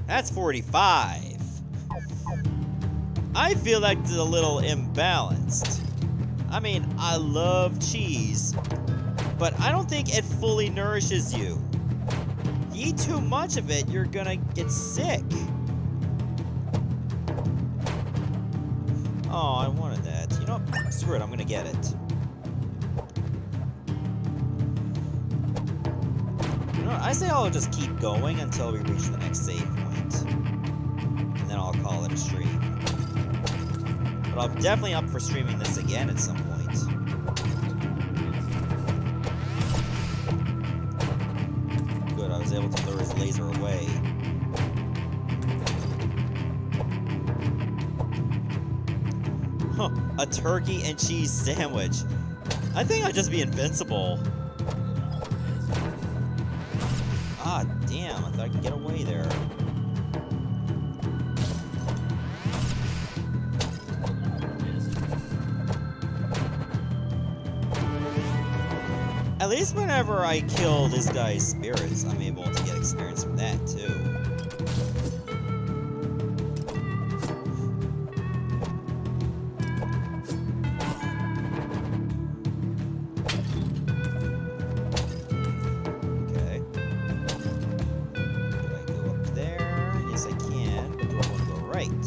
that's 45. I feel like it's a little imbalanced. I mean, I love cheese, but I don't think it fully nourishes you. You eat too much of it, you're gonna get sick. Oh, I wanted that. You know what? Screw it, I'm gonna get it. You know what? I say I'll just keep going until we reach the next save point. And then I'll call it a stream. But I'm definitely up for streaming this again at some point. Good, I was able to lure his laser away. Huh, a turkey and cheese sandwich. I think I'd just be invincible. Ah, damn, I thought I could get away there. At least whenever I kill this guy's spirits, I'm able to get experience from that, too. Okay. Could I go up there? Yes, I can, but do I want to go right?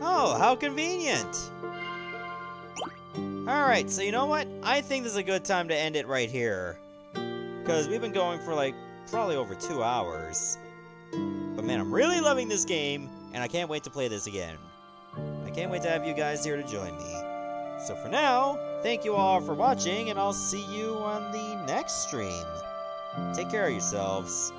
Oh, how convenient! Alright, so you know what? I think this is a good time to end it right here. Because we've been going for like, probably over 2 hours. But man, I'm really loving this game, and I can't wait to play this again. I can't wait to have you guys here to join me. So for now, thank you all for watching, and I'll see you on the next stream. Take care of yourselves.